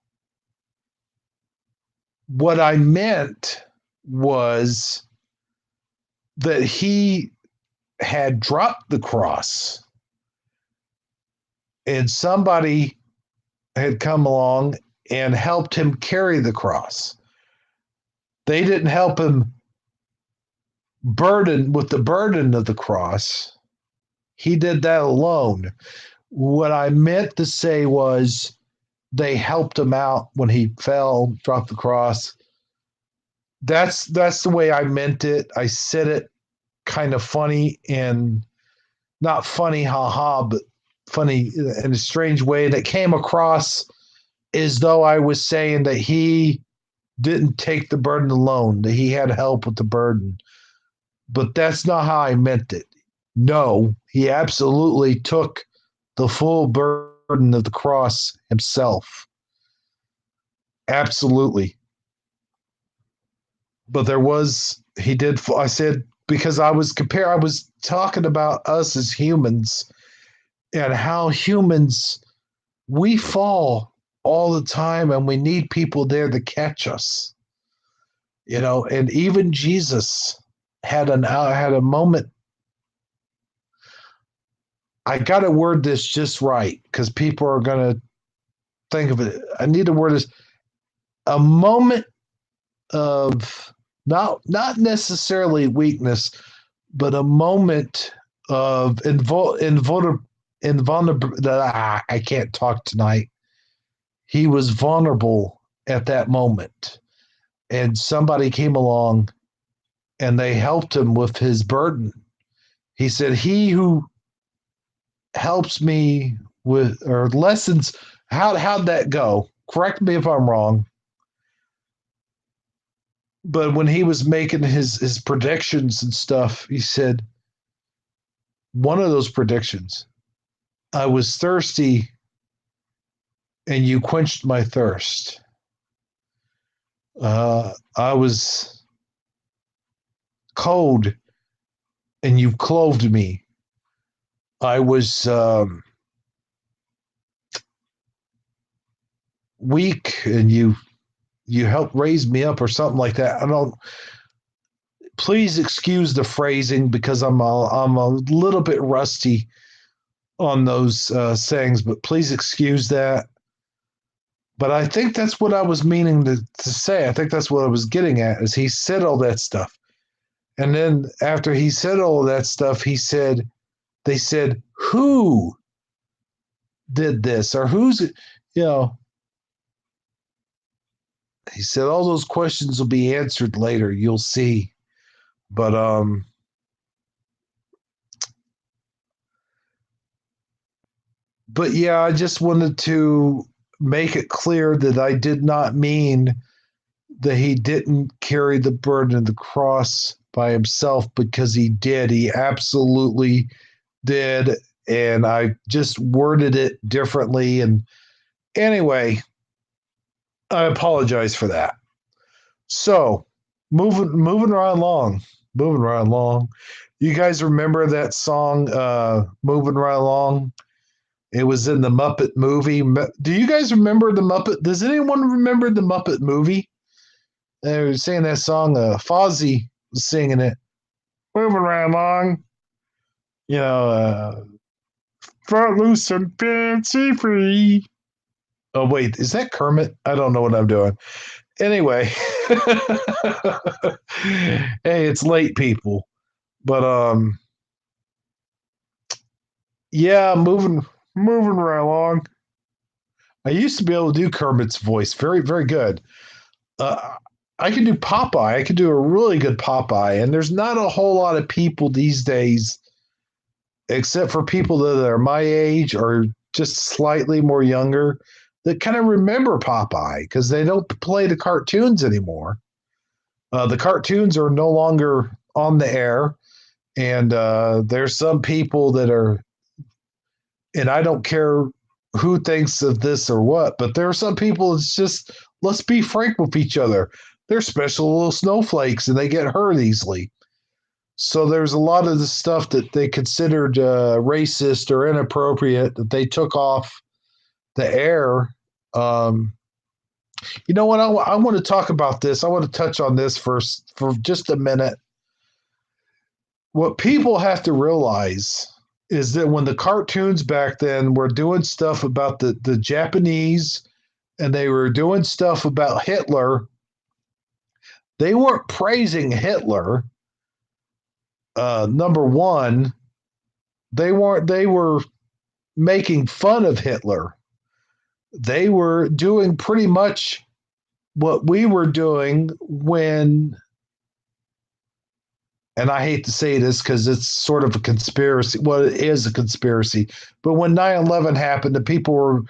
S1: What I meant was that he had dropped the cross and somebody had come along and helped him carry the cross. They didn't help him burden with the burden of the cross. He did that alone. What I meant to say was they helped him out when he fell, dropped the cross. That's the way I meant it. I said it kind of funny, and not funny, haha, but funny in a strange way that came across as though I was saying that he didn't take the burden alone, that he had help with the burden. But that's not how I meant it. No, he absolutely took the full burden of the cross himself. Absolutely. But I said, because I was talking about us as humans and how humans, we fall all the time and we need people there to catch us. And even Jesus had a moment. I got to word this just right because people are going to think of it. I need to word this a moment of not necessarily weakness, but a moment of invulnerability. I can't talk tonight. He was vulnerable at that moment, and somebody came along and they helped him with his burden. He said, "He who helps me with or lessons." How'd that go? Correct me if I'm wrong. But when he was making his predictions and stuff, he said one of those predictions: "I was thirsty, and you quenched my thirst. I was cold, and you clothed me. I was weak, and you helped raise me up," or something like that. I don't. Please excuse the phrasing because I'm a little bit rusty on those sayings, but please excuse that. But I think that's what I was meaning to say. I think that's what I was getting at is he said all that stuff. And then after he said all of that stuff, they said, who did this or who's, you know, he said, all those questions will be answered later. You'll see. But, yeah, I just wanted to make it clear that I did not mean that he didn't carry the burden of the cross by himself because he did. He absolutely did. And I just worded it differently. And anyway, I apologize for that. So moving right along. Moving right along. You guys remember that song, Moving Right Along? It was in the Muppet movie. Do you guys remember the Muppet? Does anyone remember the Muppet movie? They were singing that song. Fozzie was singing it. Moving right along. You know, front loose and fancy free. Oh, wait. Is that Kermit? I don't know what I'm doing. Anyway. Hey, it's late, people. But, yeah, moving right along. I used to be able to do Kermit's voice very, very good. Uh, I can do Popeye. I can do a really good Popeye, and there's not a whole lot of people these days, except for people that are my age or just slightly more younger, that kind of remember Popeye because they don't play the cartoons anymore. The cartoons are no longer on the air, and there's some people that are, and I don't care who thinks of this or what, but there are some people. It's just let's be frank with each other. They're special little snowflakes, and they get hurt easily. So there's a lot of the stuff that they considered racist or inappropriate that they took off the air. Um, you know what? I want to talk about this. I want to touch on this first for just a minute. What people have to realize is that when the cartoons back then were doing stuff about the Japanese and they were doing stuff about Hitler, they weren't praising Hitler. Number one, they were making fun of Hitler. They were doing pretty much what we were doing when, and I hate to say this because it's sort of a conspiracy. Well, it is a conspiracy. But when 9/11 happened, the people were,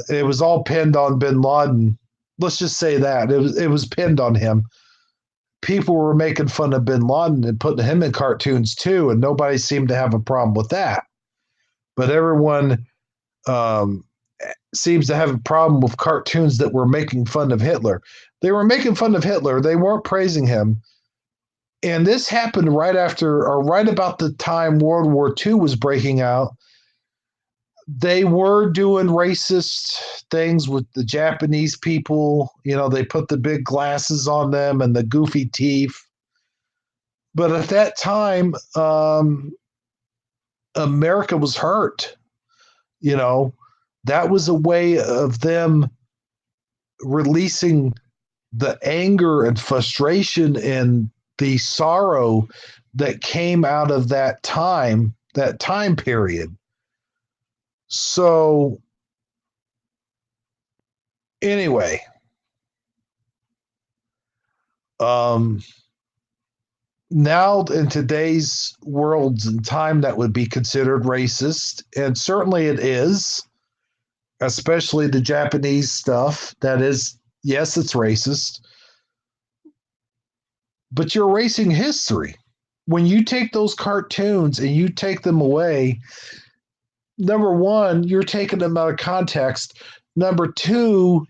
S1: it was all pinned on bin Laden. Let's just say that. It was pinned on him. People were making fun of bin Laden and putting him in cartoons too, and nobody seemed to have a problem with that. But everyone um, seems to have a problem with cartoons that were making fun of Hitler. They were making fun of Hitler. They weren't praising him. And this happened right after or right about the time World War II was breaking out. They were doing racist things with the Japanese people. You know, they put the big glasses on them and the goofy teeth. But at that time, America was hurt. You know, that was a way of them releasing the anger and frustration and the sorrow that came out of that time period. So, anyway, um, now in today's world and time, that would be considered racist, and certainly it is, especially the Japanese stuff. That is, yes, it's racist, but you're erasing history. When you take those cartoons and you take them away, number one, you're taking them out of context. Number two,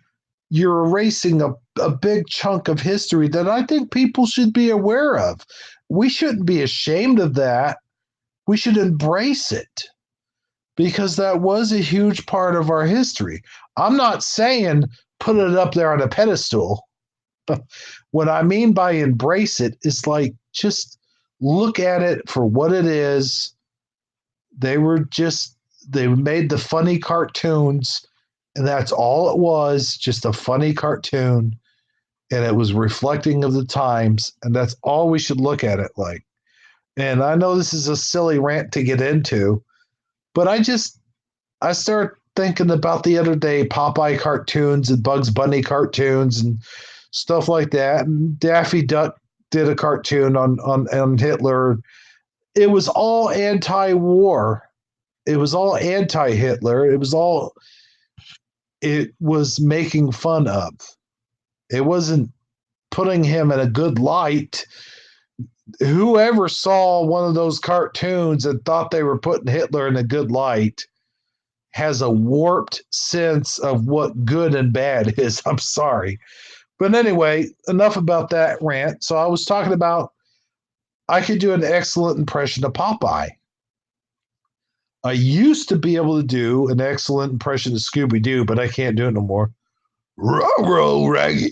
S1: you're erasing a big chunk of history that I think people should be aware of. We shouldn't be ashamed of that. We should embrace it because that was a huge part of our history. I'm not saying put it up there on a pedestal. What I mean by embrace it is like just look at it for what it is. They were just, they made the funny cartoons, and that's all it was, just a funny cartoon. And it was reflecting of the times, and that's all we should look at it like. And I know this is a silly rant to get into, but I started thinking about the other day Popeye cartoons and Bugs Bunny cartoons and stuff like that. And Daffy Duck did a cartoon on Hitler. It was all anti-war. It was all anti-Hitler. It was making fun of. It wasn't putting him in a good light. Whoever saw one of those cartoons and thought they were putting Hitler in a good light has a warped sense of what good and bad is. I'm sorry. But anyway, enough about that rant. So I was talking about I could do an excellent impression of Popeye. I used to be able to do an excellent impression of Scooby Doo, but I can't do it no more. Row, Raggy.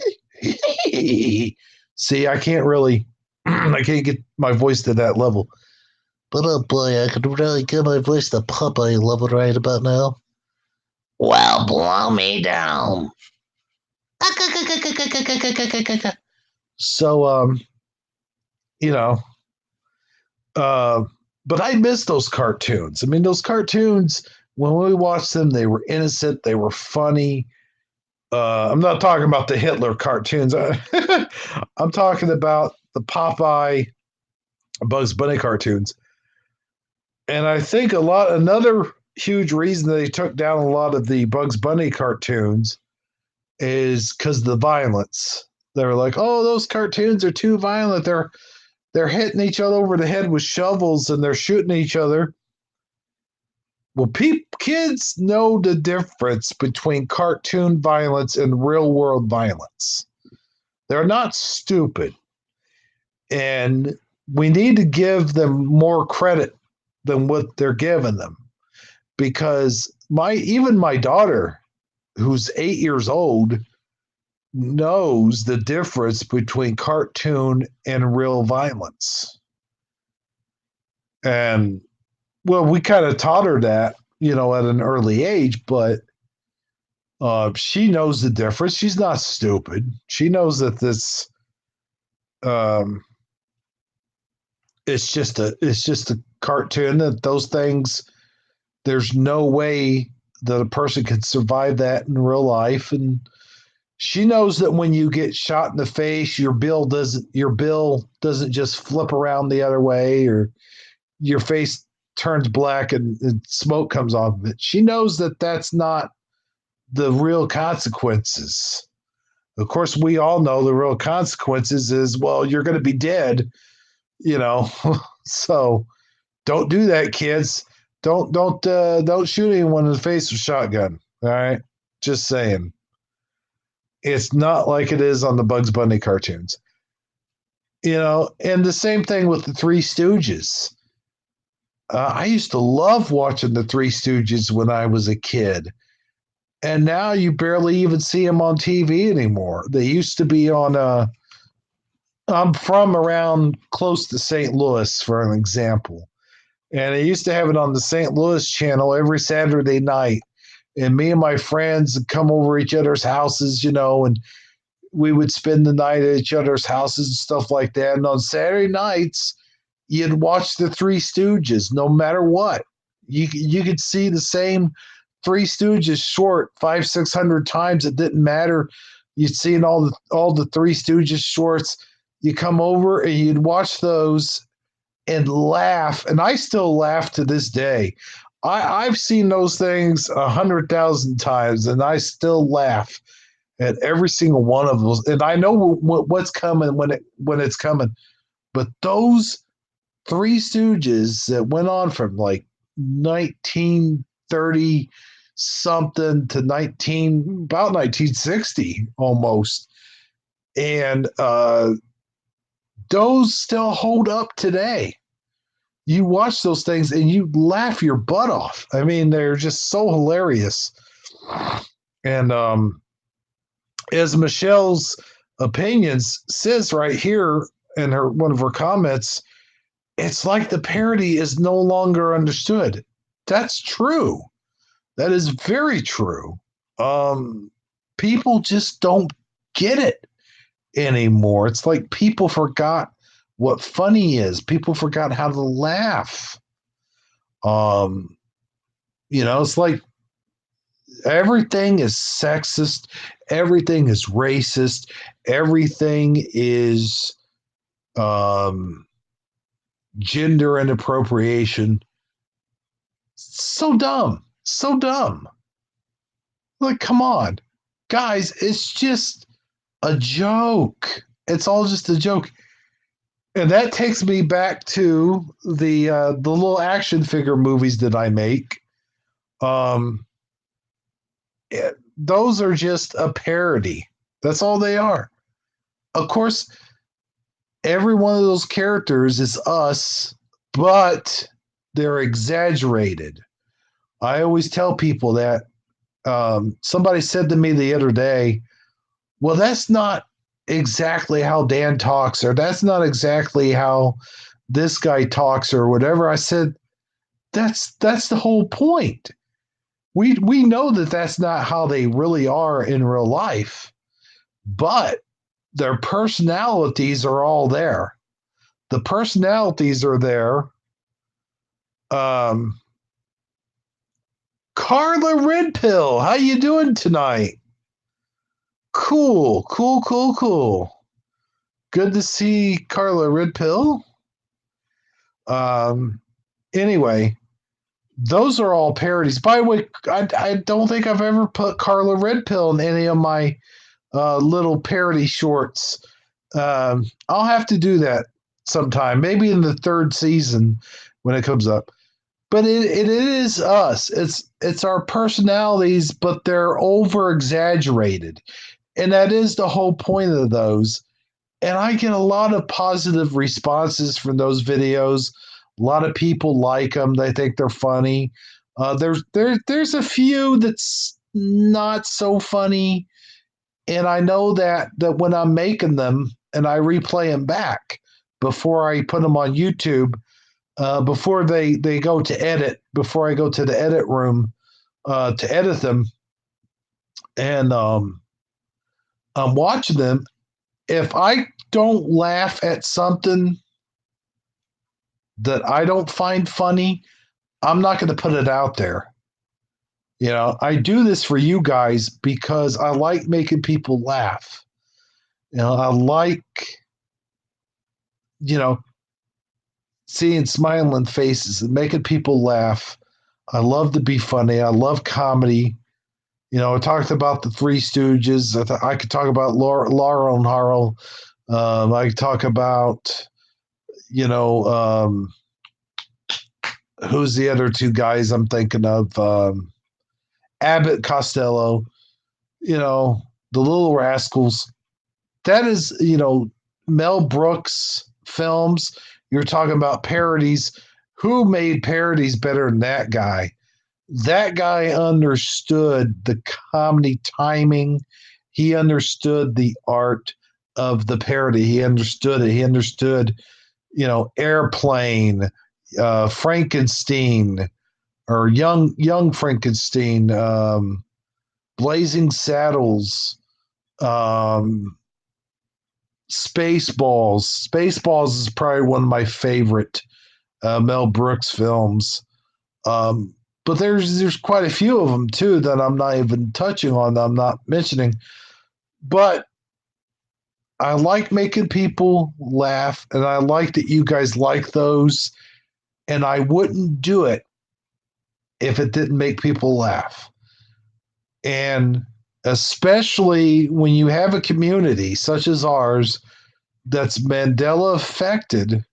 S1: See, I can't really, I can't get my voice to that level. But oh boy, I could really get my voice to Popeye level right about now. Well, blow me down. So, you know, uh, but I miss those cartoons. I mean, those cartoons, when we watched them, they were innocent, they were funny. I'm not talking about the Hitler cartoons. I'm talking about the Popeye, Bugs Bunny cartoons. And I think another huge reason they took down a lot of the Bugs Bunny cartoons is because of the violence. They were like, "Oh, those cartoons are too violent. They're hitting each other over the head with shovels and they're shooting each other." Well, kids know the difference between cartoon violence and real world violence. They're not stupid. And we need to give them more credit than what they're giving them. Because even my daughter, who's 8 years old, knows the difference between cartoon and real violence. And well, we kind of taught her that, at an early age, but she knows the difference. She's not stupid. She knows that this it's just a cartoon, that those things, there's no way that a person could survive that in real life. And she knows that when you get shot in the face, your bill doesn't just flip around the other way, or your face turns black and smoke comes off of it. She knows that that's not the real consequences. Of course, we all know the real consequences is, well, you're going to be dead, you know. So don't do that, kids. Don't shoot anyone in the face with a shotgun. All right, just saying. It's not like it is on the Bugs Bunny cartoons, And the same thing with the Three Stooges. I used to love watching the Three Stooges when I was a kid. And now you barely even see them on TV anymore. They used to be on I'm from around close to St. Louis, for an example. And I used to have it on the St. Louis channel every Saturday night. And me and my friends would come over each other's houses, and we would spend the night at each other's houses and stuff like that. And on Saturday nights, you'd watch the Three Stooges no matter what. You could see the same Three Stooges short 500-600 times. It didn't matter. You'd seen all the Three Stooges shorts You come over and you'd watch those and laugh, and I still laugh to this day. I've seen those things 100,000 times, and I still laugh at every single one of those. And I know what's coming when it's coming. But those Three Stooges that went on from like 1930 something to 1960 almost, and those still hold up today. You watch those things and you laugh your butt off. I mean, they're just so hilarious. And as Michelle's opinions says right here in her one of her comments, it's like the parody is no longer understood. That's true. That is very true. Um, People just don't get it anymore. It's like people forgot what funny is. People forgot how to laugh. Um, it's like everything is sexist, everything is racist, everything is um, gender inappropriation. So dumb, so dumb. Like, come on, guys, it's just a joke. It's all just a joke. And that takes me back to the little action figure movies that I make. Um, those are just a parody. That's all they are. Of course, every one of those characters is us, but they're exaggerated. I always tell people that. Somebody said to me the other day, well, that's not exactly how Dan talks, or that's not exactly how this guy talks, or whatever. I said, that's the whole point. We know that that's not how they really are in real life, but their personalities are all there. The personalities are there. Um, Carla Redpill, how you doing tonight? Cool, cool, cool, cool. Good to see Carla Redpill. Um, anyway, those are all parodies. By the way, I don't think I've ever put Carla Redpill in any of my little parody shorts. I'll have to do that sometime, maybe in the third season when it comes up. But it is us. It's our personalities, but they're over exaggerated, and that is the whole point of those. And I get a lot of positive responses from those videos. A lot of people like them. They think they're funny. There's a few that's not so funny, and I know that when I'm making them and I replay them back before I put them on YouTube, before they go to edit, before I go to the edit room to edit them, and I'm watching them. If I don't laugh at something that I don't find funny, I'm not going to put it out there. I do this for you guys because I like making people laugh. I like, you know, seeing smiling faces and making people laugh. I love to be funny. I love comedy. I talked about the Three Stooges. I could talk about Laurel and Harl. I could talk about, who's the other two guys I'm thinking of? Abbott Costello, the Little Rascals. That is, Mel Brooks films. You're talking about parodies. Who made parodies better than that guy? That guy understood the comedy timing. He understood the art of the parody. He understood it. He understood, Airplane, Frankenstein, or young Frankenstein, Blazing Saddles, Spaceballs. Spaceballs is probably one of my favorite Mel Brooks films. But there's quite a few of them too that I'm not even touching on. That I'm not mentioning. But I like making people laugh, and I like that you guys like those. And I wouldn't do it if it didn't make people laugh. And especially when you have a community such as ours that's Mandela affected,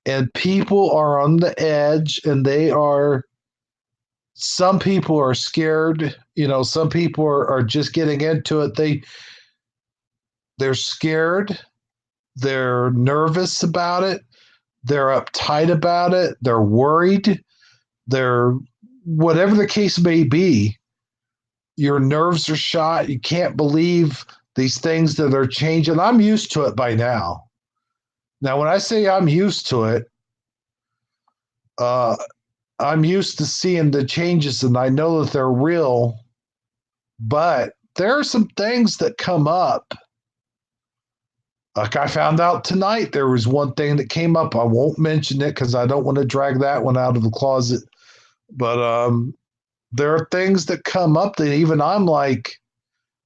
S1: and people are on the edge, and some people are scared. Some people are just getting into it. They're scared. They're nervous about it. They're uptight about it. They're worried. They're whatever the case may be. Your nerves are shot. You can't believe these things that are changing. I'm used to it by now. Now, when I say I'm used to it, uh, I'm used to seeing the changes and I know that they're real, but there are some things that come up. Like I found out tonight, there was one thing that came up. I won't mention it because I don't want to drag that one out of the closet. But there are things that come up that even I'm like,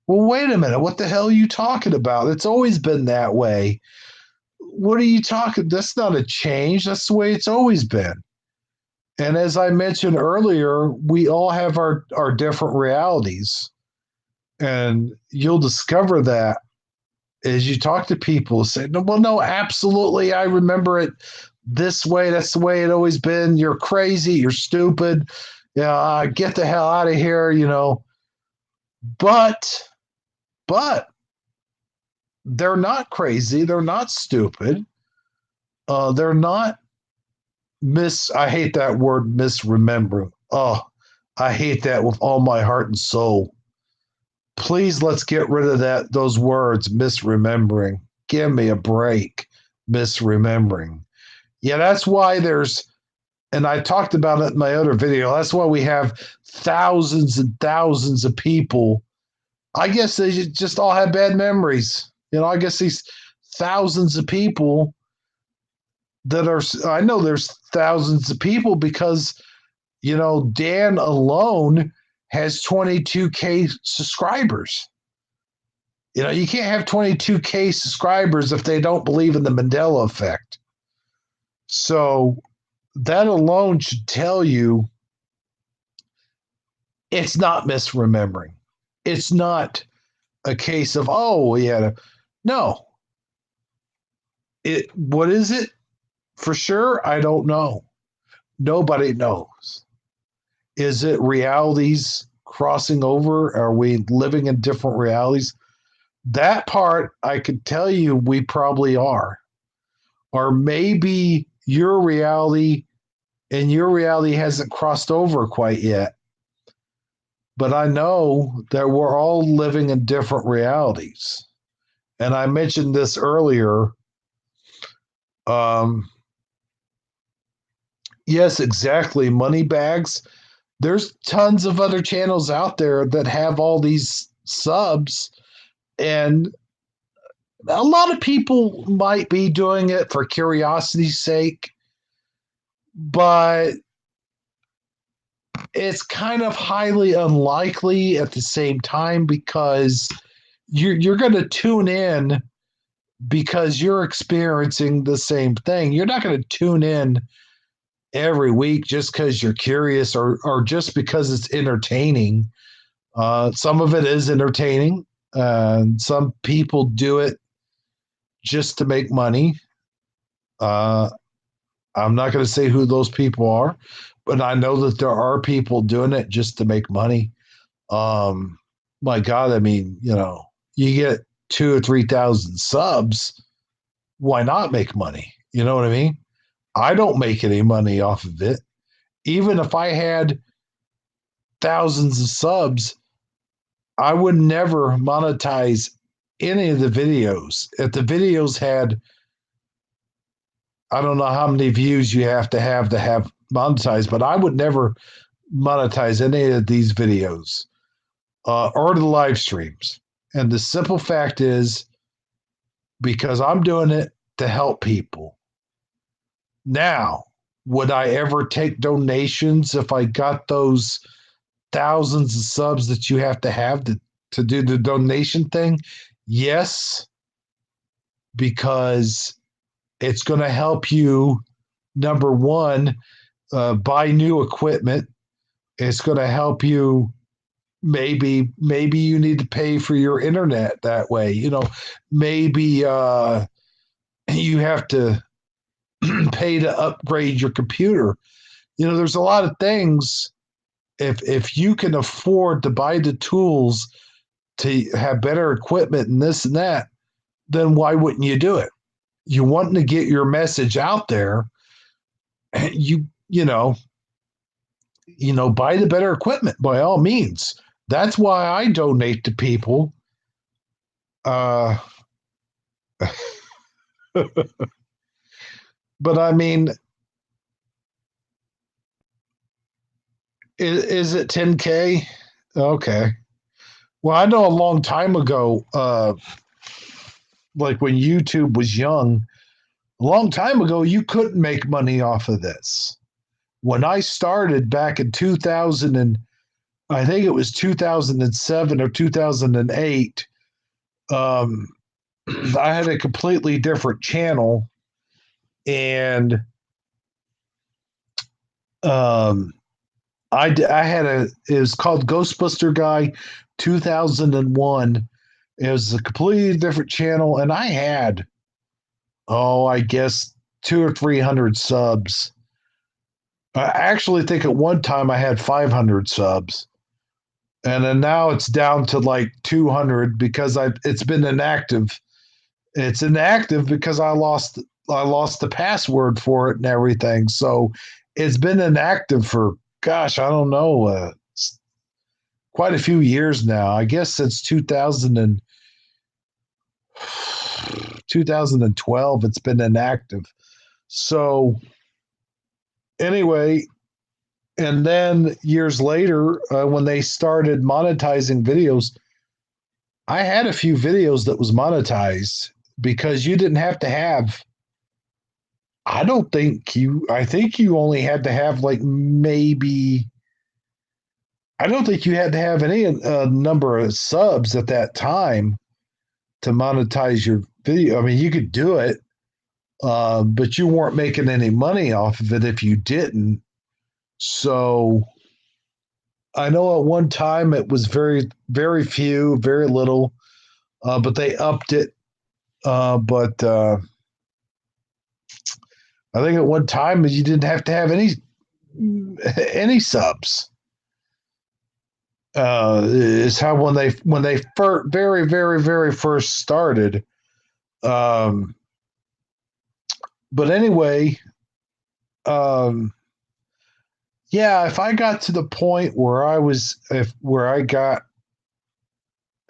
S1: well, wait a minute. What the hell are you talking about? It's always been that way. What are you talking? That's not a change. That's the way it's always been. And as I mentioned earlier, we all have our different realities. And you'll discover that as you talk to people, say, no, well, no, absolutely. I remember it this way. That's the way it always been. You're crazy. You're stupid. Yeah, get the hell out of here. But, but they're not crazy. They're not stupid. They're not I hate that word misremembering. Oh, I hate that with all my heart and soul. Please let's get rid of those words, misremembering. Give me a break, misremembering. Yeah, that's why and I talked about it in my other video. That's why we have thousands and thousands of people. I guess they just all have bad memories. I guess these thousands of people I know there's thousands of people because, Dan alone has 22K subscribers. You can't have 22K subscribers if they don't believe in the Mandela effect. So that alone should tell you it's not misremembering. It's not a case of, oh, yeah. No. What is it? For sure, I don't know. Nobody knows. Is it realities crossing over? Are we living in different realities? That part, I could tell you we probably are. Or maybe your reality and your reality hasn't crossed over quite yet. But I know that we're all living in different realities. And I mentioned this earlier. Yes, exactly. Money bags. There's tons of other channels out there that have all these subs, and a lot of people might be doing it for curiosity's sake, but it's kind of highly unlikely at the same time because you're going to tune in because you're experiencing the same thing. You're not going to tune in every week just because you're curious or just because it's entertaining. Some of it is entertaining. Some people do it just to make money. I'm not going to say who those people are, but I know that there are people doing it just to make money. My God, I mean, you get 2,000 or 3,000 subs. Why not make money? You know what I mean? I don't make any money off of it. Even if I had thousands of subs, I would never monetize any of the videos. If the videos had, I don't know how many views you have to have monetized, but I would never monetize any of these videos or the live streams. And the simple fact is because I'm doing it to help people. Now, would I ever take donations if I got those thousands of subs that you have to do the donation thing? Yes.
S2: because it's going to help you, number one, buy new equipment. It's going to help you. Maybe you need to pay for your internet that way. Maybe you have to pay to upgrade your computer. There's a lot of things. If you can afford to buy the tools to have better equipment and this and that, then why wouldn't you do it? You want to get your message out there. Buy the better equipment by all means. That's why I donate to people. Uh, but I mean, is it 10K? Okay. Well, I know a long time ago, like when YouTube was young, a long time ago, you couldn't make money off of this. When I started back in 2000, and I think it was 2007 or 2008, I had a completely different channel, and I had it was called Ghostbuster Guy 2001. It was a completely different channel, and I had, I guess 200 or 300 subs. I actually think at one time I had 500 subs, and then now it's down to like 200 because it's been inactive. It's inactive because I lost the password for it and everything. So it's been inactive for, gosh, I don't know, quite a few years now. I guess since 2012, it's been inactive. So anyway, and then years later, when they started monetizing videos, I had a few videos that was monetized because you didn't have to have. I think you only had to have like maybe. I don't think you had to have any number of subs at that time to monetize your video. I mean, you could do it, but you weren't making any money off of it if you didn't. So I know at one time it was very, very few, very little, but they upped it. But I think at one time you didn't have to have any subs. Is how when they very, very, very first started. Um, but anyway, yeah, if I got to the point where I got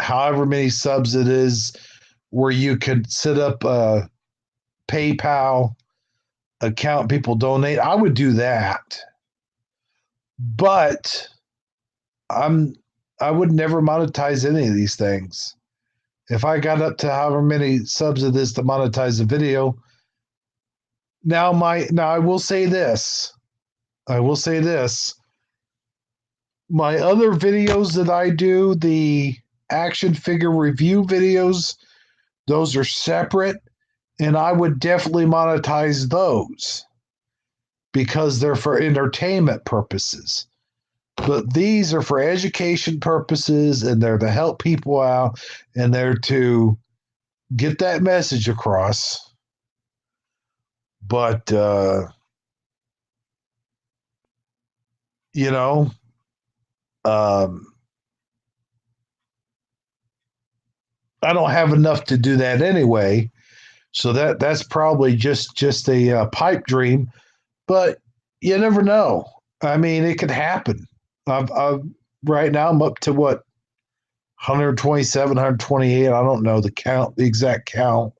S2: however many subs it is, where you could set up a PayPal account, people donate, I would do that. But I would never monetize any of these things. If I got up to however many subs it is to monetize a video, now I will say this. I will say this. My other videos that I do, the action figure review videos, those are separate, and I would definitely monetize those because they're for entertainment purposes. But these are for education purposes, and they're to help people out, and they're to get that message across. But you know, I don't have enough to do that anyway. So that's probably just a pipe dream. But you never know. I mean, it could happen. I've right now I'm up to what 127, 128. I don't know the exact count,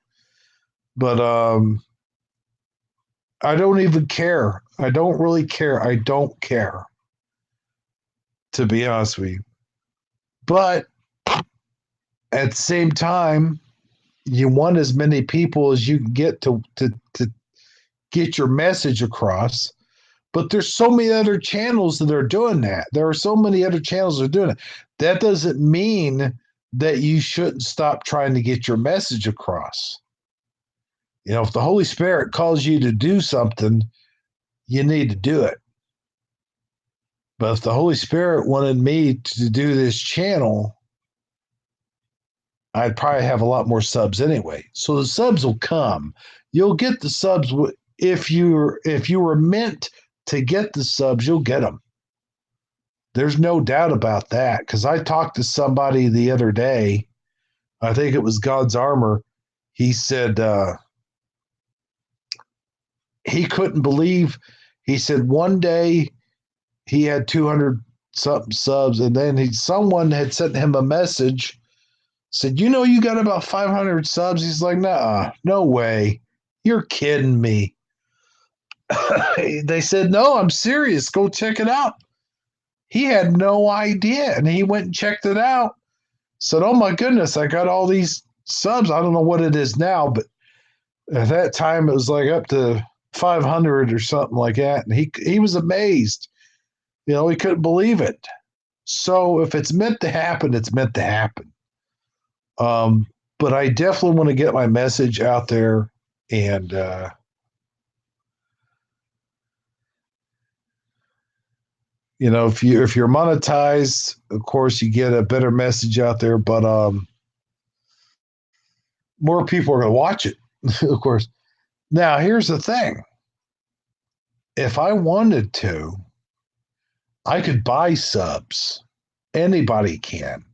S2: but I don't even care. I don't really care. I don't care, to be honest with you. But at the same time, you want as many people as you can get to get your message across. But there's so many other channels that are doing that. There are so many other channels that are doing it. That doesn't mean that you shouldn't stop trying to get your message across. If the Holy Spirit calls you to do something, you need to do it. But if the Holy Spirit wanted me to do this channel, I'd probably have a lot more subs anyway. So the subs will come. You'll get the subs if you were meant to get the subs, you'll get them. There's no doubt about that. Because I talked to somebody the other day. I think it was God's Armor. He said he couldn't believe. He said one day he had 200 something subs, and then someone had sent him a message, said, you got about 500 subs. He's like, nah, no way, you're kidding me. They said, no, I'm serious, go check it out. He had no idea, and he went and checked it out, said, oh my goodness, I got all these subs. I don't know what it is now, but at that time it was like up to 500 or something like that, and he was amazed. He couldn't believe it. So if it's meant to happen, it's meant to happen. But I definitely want to get my message out there, and if you're monetized, of course you get a better message out there, but more people are going to watch it, of course. Now here's the thing: if I wanted to, I could buy subs. Anybody can.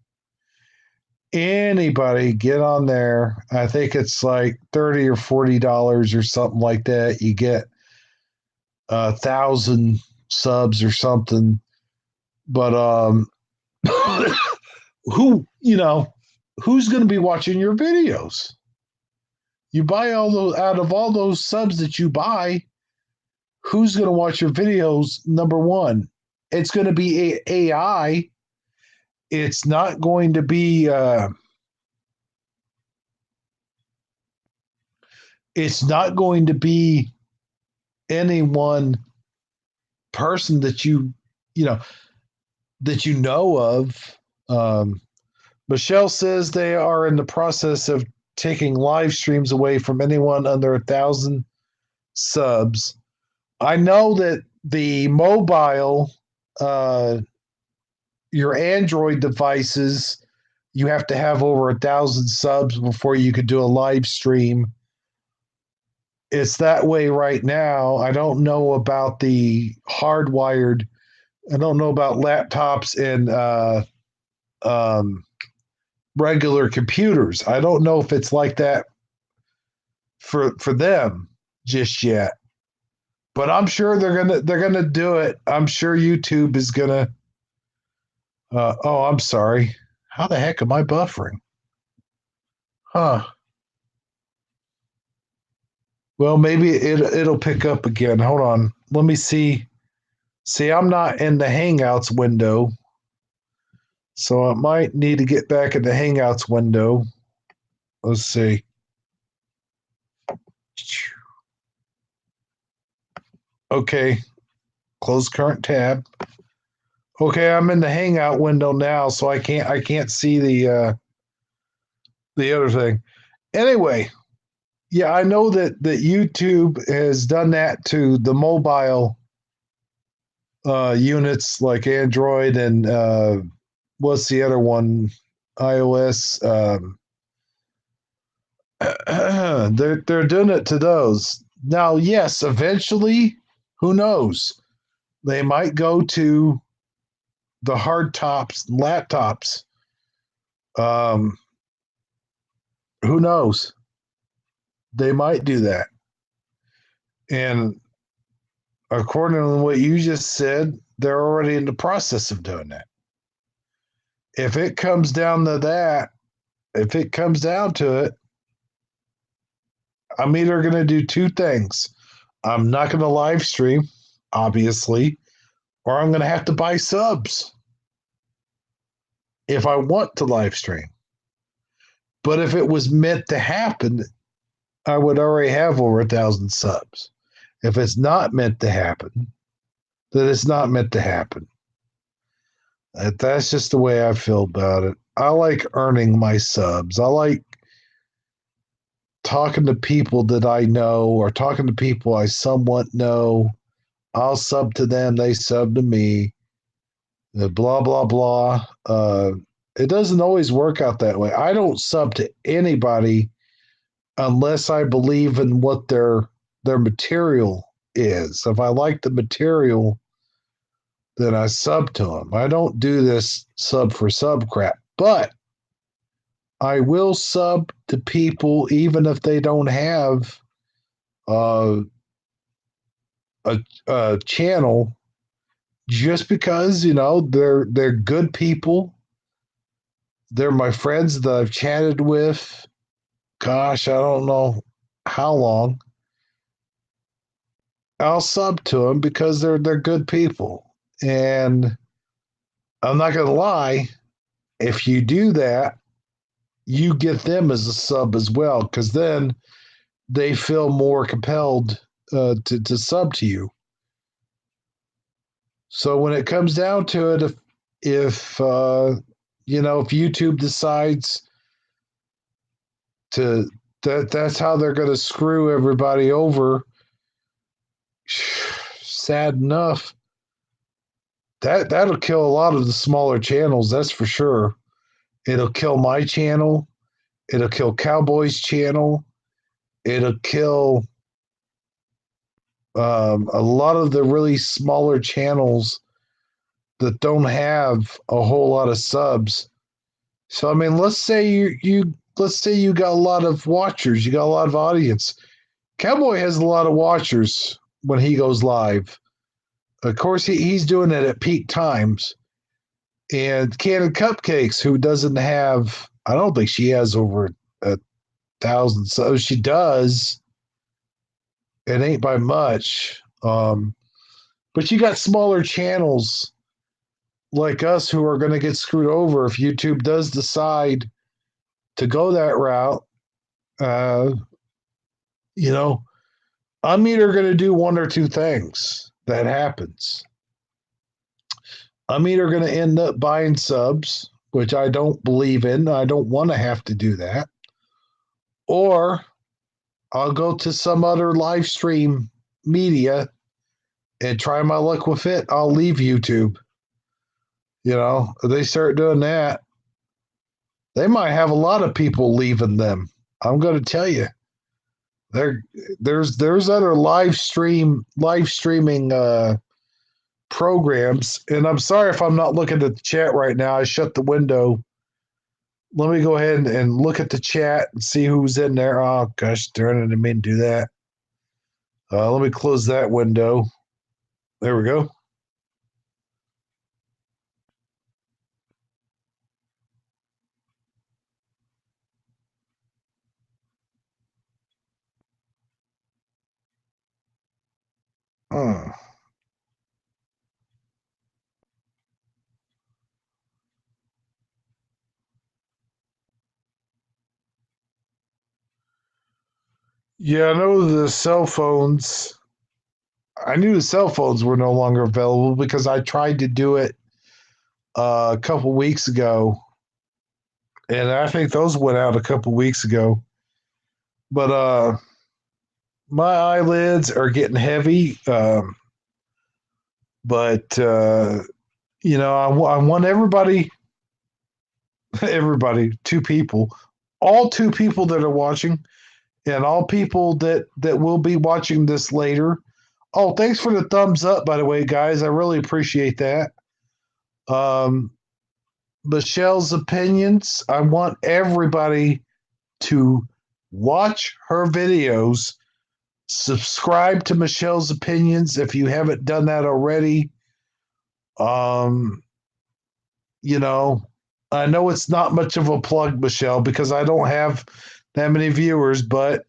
S2: Anybody get on there. I think it's like $30 or $40 or something like that. You get 1,000 subs or something. But who's going to be watching your videos? You buy all those, out of all those subs that you buy, who's going to watch your videos? Number one, it's going to be AI. It's not going to be any one person that you know of. Michelle says they are in the process of taking live streams away from anyone under 1,000 subs. I know that the mobile, your Android devices, you have to have over 1,000 subs before you could do a live stream. It's that way right now. I don't know about the hardwired. I don't know about laptops and regular computers. I don't know if it's like that for them just yet. But I'm sure they're gonna do it. I'm sure YouTube is gonna. Oh, I'm sorry. How the heck am I buffering? Huh. Well, maybe it'll pick up again. Hold on. Let me see. See, I'm not in the Hangouts window, so I might need to get back in the Hangouts window. Let's see. Okay. Close current tab. Okay, I'm in the Hangout window now, so I can't see the other thing. Anyway, yeah, I know that YouTube has done that to the mobile units like Android and what's the other one? iOS. They're doing it to those. Now, yes, eventually, who knows? They might go to the hard tops, laptops. Who knows? They might do that. And according to what you just said, they're already in the process of doing that. If it comes down to that, if it comes down to it, I'm either going to do two things. I'm not going to live stream, obviously, or I'm going to have to buy subs if I want to live stream. But if it was meant to happen, I would already have over 1,000 subs. If it's not meant to happen, then it's not meant to happen. That's just the way I feel about it. I like earning my subs. I like talking to people that I know or talking to people I somewhat know. I'll sub to them, they sub to me. Blah blah blah. It doesn't always work out that way. I don't sub to anybody unless I believe in what their material is. If I like the material, then I sub to them. I don't do this sub for sub crap, but I will sub to people even if they don't have uh, a channel, just because they're good people. They're my friends that I've chatted with. Gosh, I don't know how long. I'll sub to them because they're good people, and I'm not gonna lie. If you do that, you get them as a sub as well, because then they feel more compelled to sub to you. So when it comes down to it, if if YouTube decides to that's how they're going to screw everybody over, sad enough, that'll kill a lot of the smaller channels. That's for sure. It'll kill my channel. It'll kill Cowboy's channel. It'll kill a lot of the really smaller channels that don't have a whole lot of subs. So I mean, let's say you got a lot of watchers, you got a lot of audience. Cowboy has a lot of watchers when he goes live. Of course, he's doing it at peak times. And Cannon Cupcakes, who doesn't have, I don't think she has over 1,000 subs. She does. It ain't by much. But you got smaller channels like us who are going to get screwed over if YouTube does decide to go that route. You know, I'm either going to do one or two things. That happens. I'm either going to end up buying subs, which I don't believe in. I don't want to have to do that. Or I'll go to some other live stream media and try my luck with it. I'll leave YouTube. If they start doing that, they might have a lot of people leaving them. I'm going to tell you. There's other live streaming programs, and I'm sorry if I'm not looking at the chat right now. I shut the window. Let me go ahead and look at the chat and see who's in there. Oh gosh, darn it, I didn't mean to do that. Let me close that window. There we go. Hmm. Yeah, I know the cell phones. I knew the cell phones were no longer available because I tried to do it a couple weeks ago, and I think those went out a couple weeks ago. But my eyelids are getting heavy. But I want everybody, two people, all two people that are watching, and all people that will be watching this later. Oh, thanks for the thumbs up, by the way, guys. I really appreciate that. Um, Michelle's opinions. I want everybody to watch her videos. Subscribe to Michelle's opinions if you haven't done that already. Um, I know it's not much of a plug, Michelle, because I don't have that many viewers, but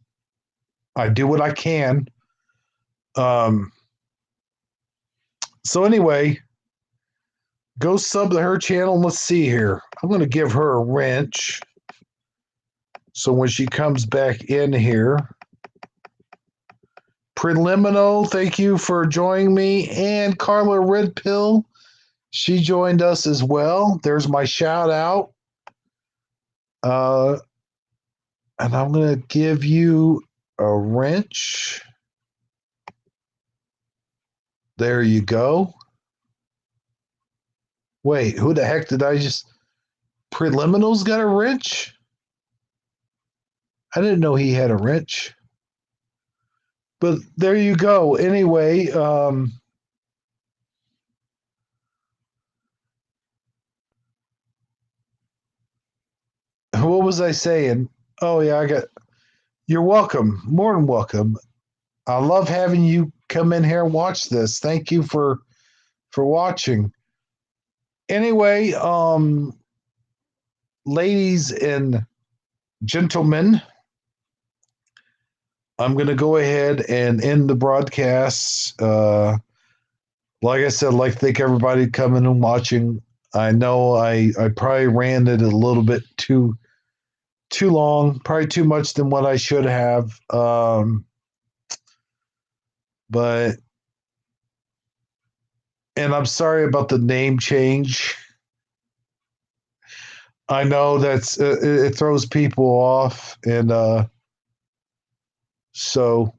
S2: I do what I can. So anyway, go sub to her channel. Let's see here. I'm going to give her a wrench. So when she comes back in here, Preliminal, thank you for joining me. And Carla Red Pill, she joined us as well. There's my shout out. And I'm going to give you a wrench. There you go. Wait, who the heck did I just... Preliminals got a wrench? I didn't know he had a wrench. But there you go. Anyway, what was I saying? Oh, yeah, you're welcome. More than welcome. I love having you come in here and watch this. Thank you for watching. Anyway, ladies and gentlemen, I'm going to go ahead and end the broadcast. Like I said, I'd like to thank everybody coming and watching. I know I probably ran it a little bit too long, probably too much than what I should have. But and I'm sorry about the name change. I know that's it throws people off, and so,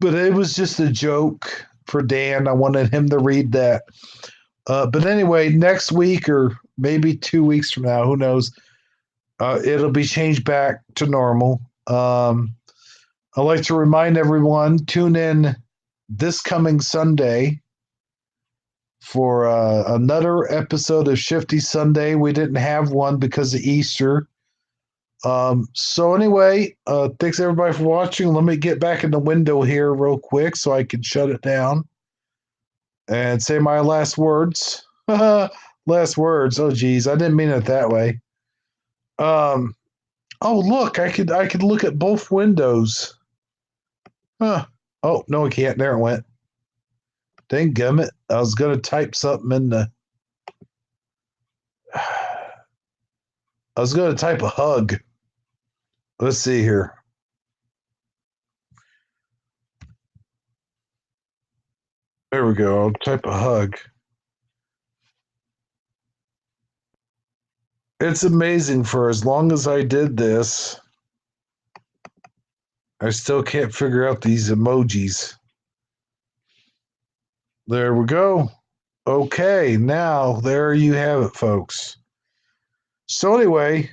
S2: but it was just a joke for Dan. I wanted him to read that. But anyway, next week or maybe 2 weeks from now, who knows? It'll be changed back to normal. I'd like to remind everyone, tune in this coming Sunday for another episode of Shifty Sunday. We didn't have one because of Easter. So anyway, thanks everybody for watching. Let me get back in the window here real quick so I can shut it down and say my last words. Last words. Oh geez, I didn't mean it that way. Oh look, I could look at both windows. Huh. Oh no, I can't. There it went. Dang gummit. I was gonna type something in the I was gonna type a hug. Let's see here. There we go. I'll type a hug. It's amazing, for as long as I did this, I still can't figure out these emojis. There we go. Okay, now there you have it, folks. So anyway,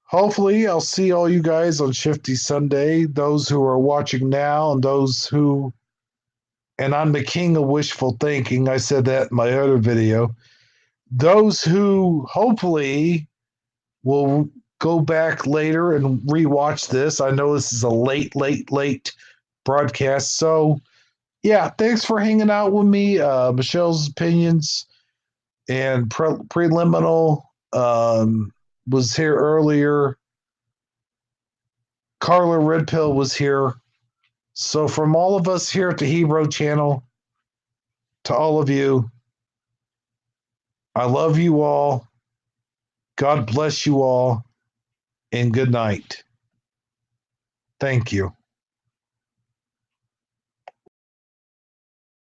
S2: hopefully I'll see all you guys on Shifty Sunday, those who are watching now and those who, and I'm the king of wishful thinking. I said that in my other video. Those who hopefully will go back later and rewatch this. I know this is a late broadcast. So, yeah, thanks for hanging out with me. Michelle's opinions and preliminal was here earlier. Carla Red Pill was here. So, from all of us here at the Hero Channel, to all of you, I love you all. God bless you all, and good night. Thank you.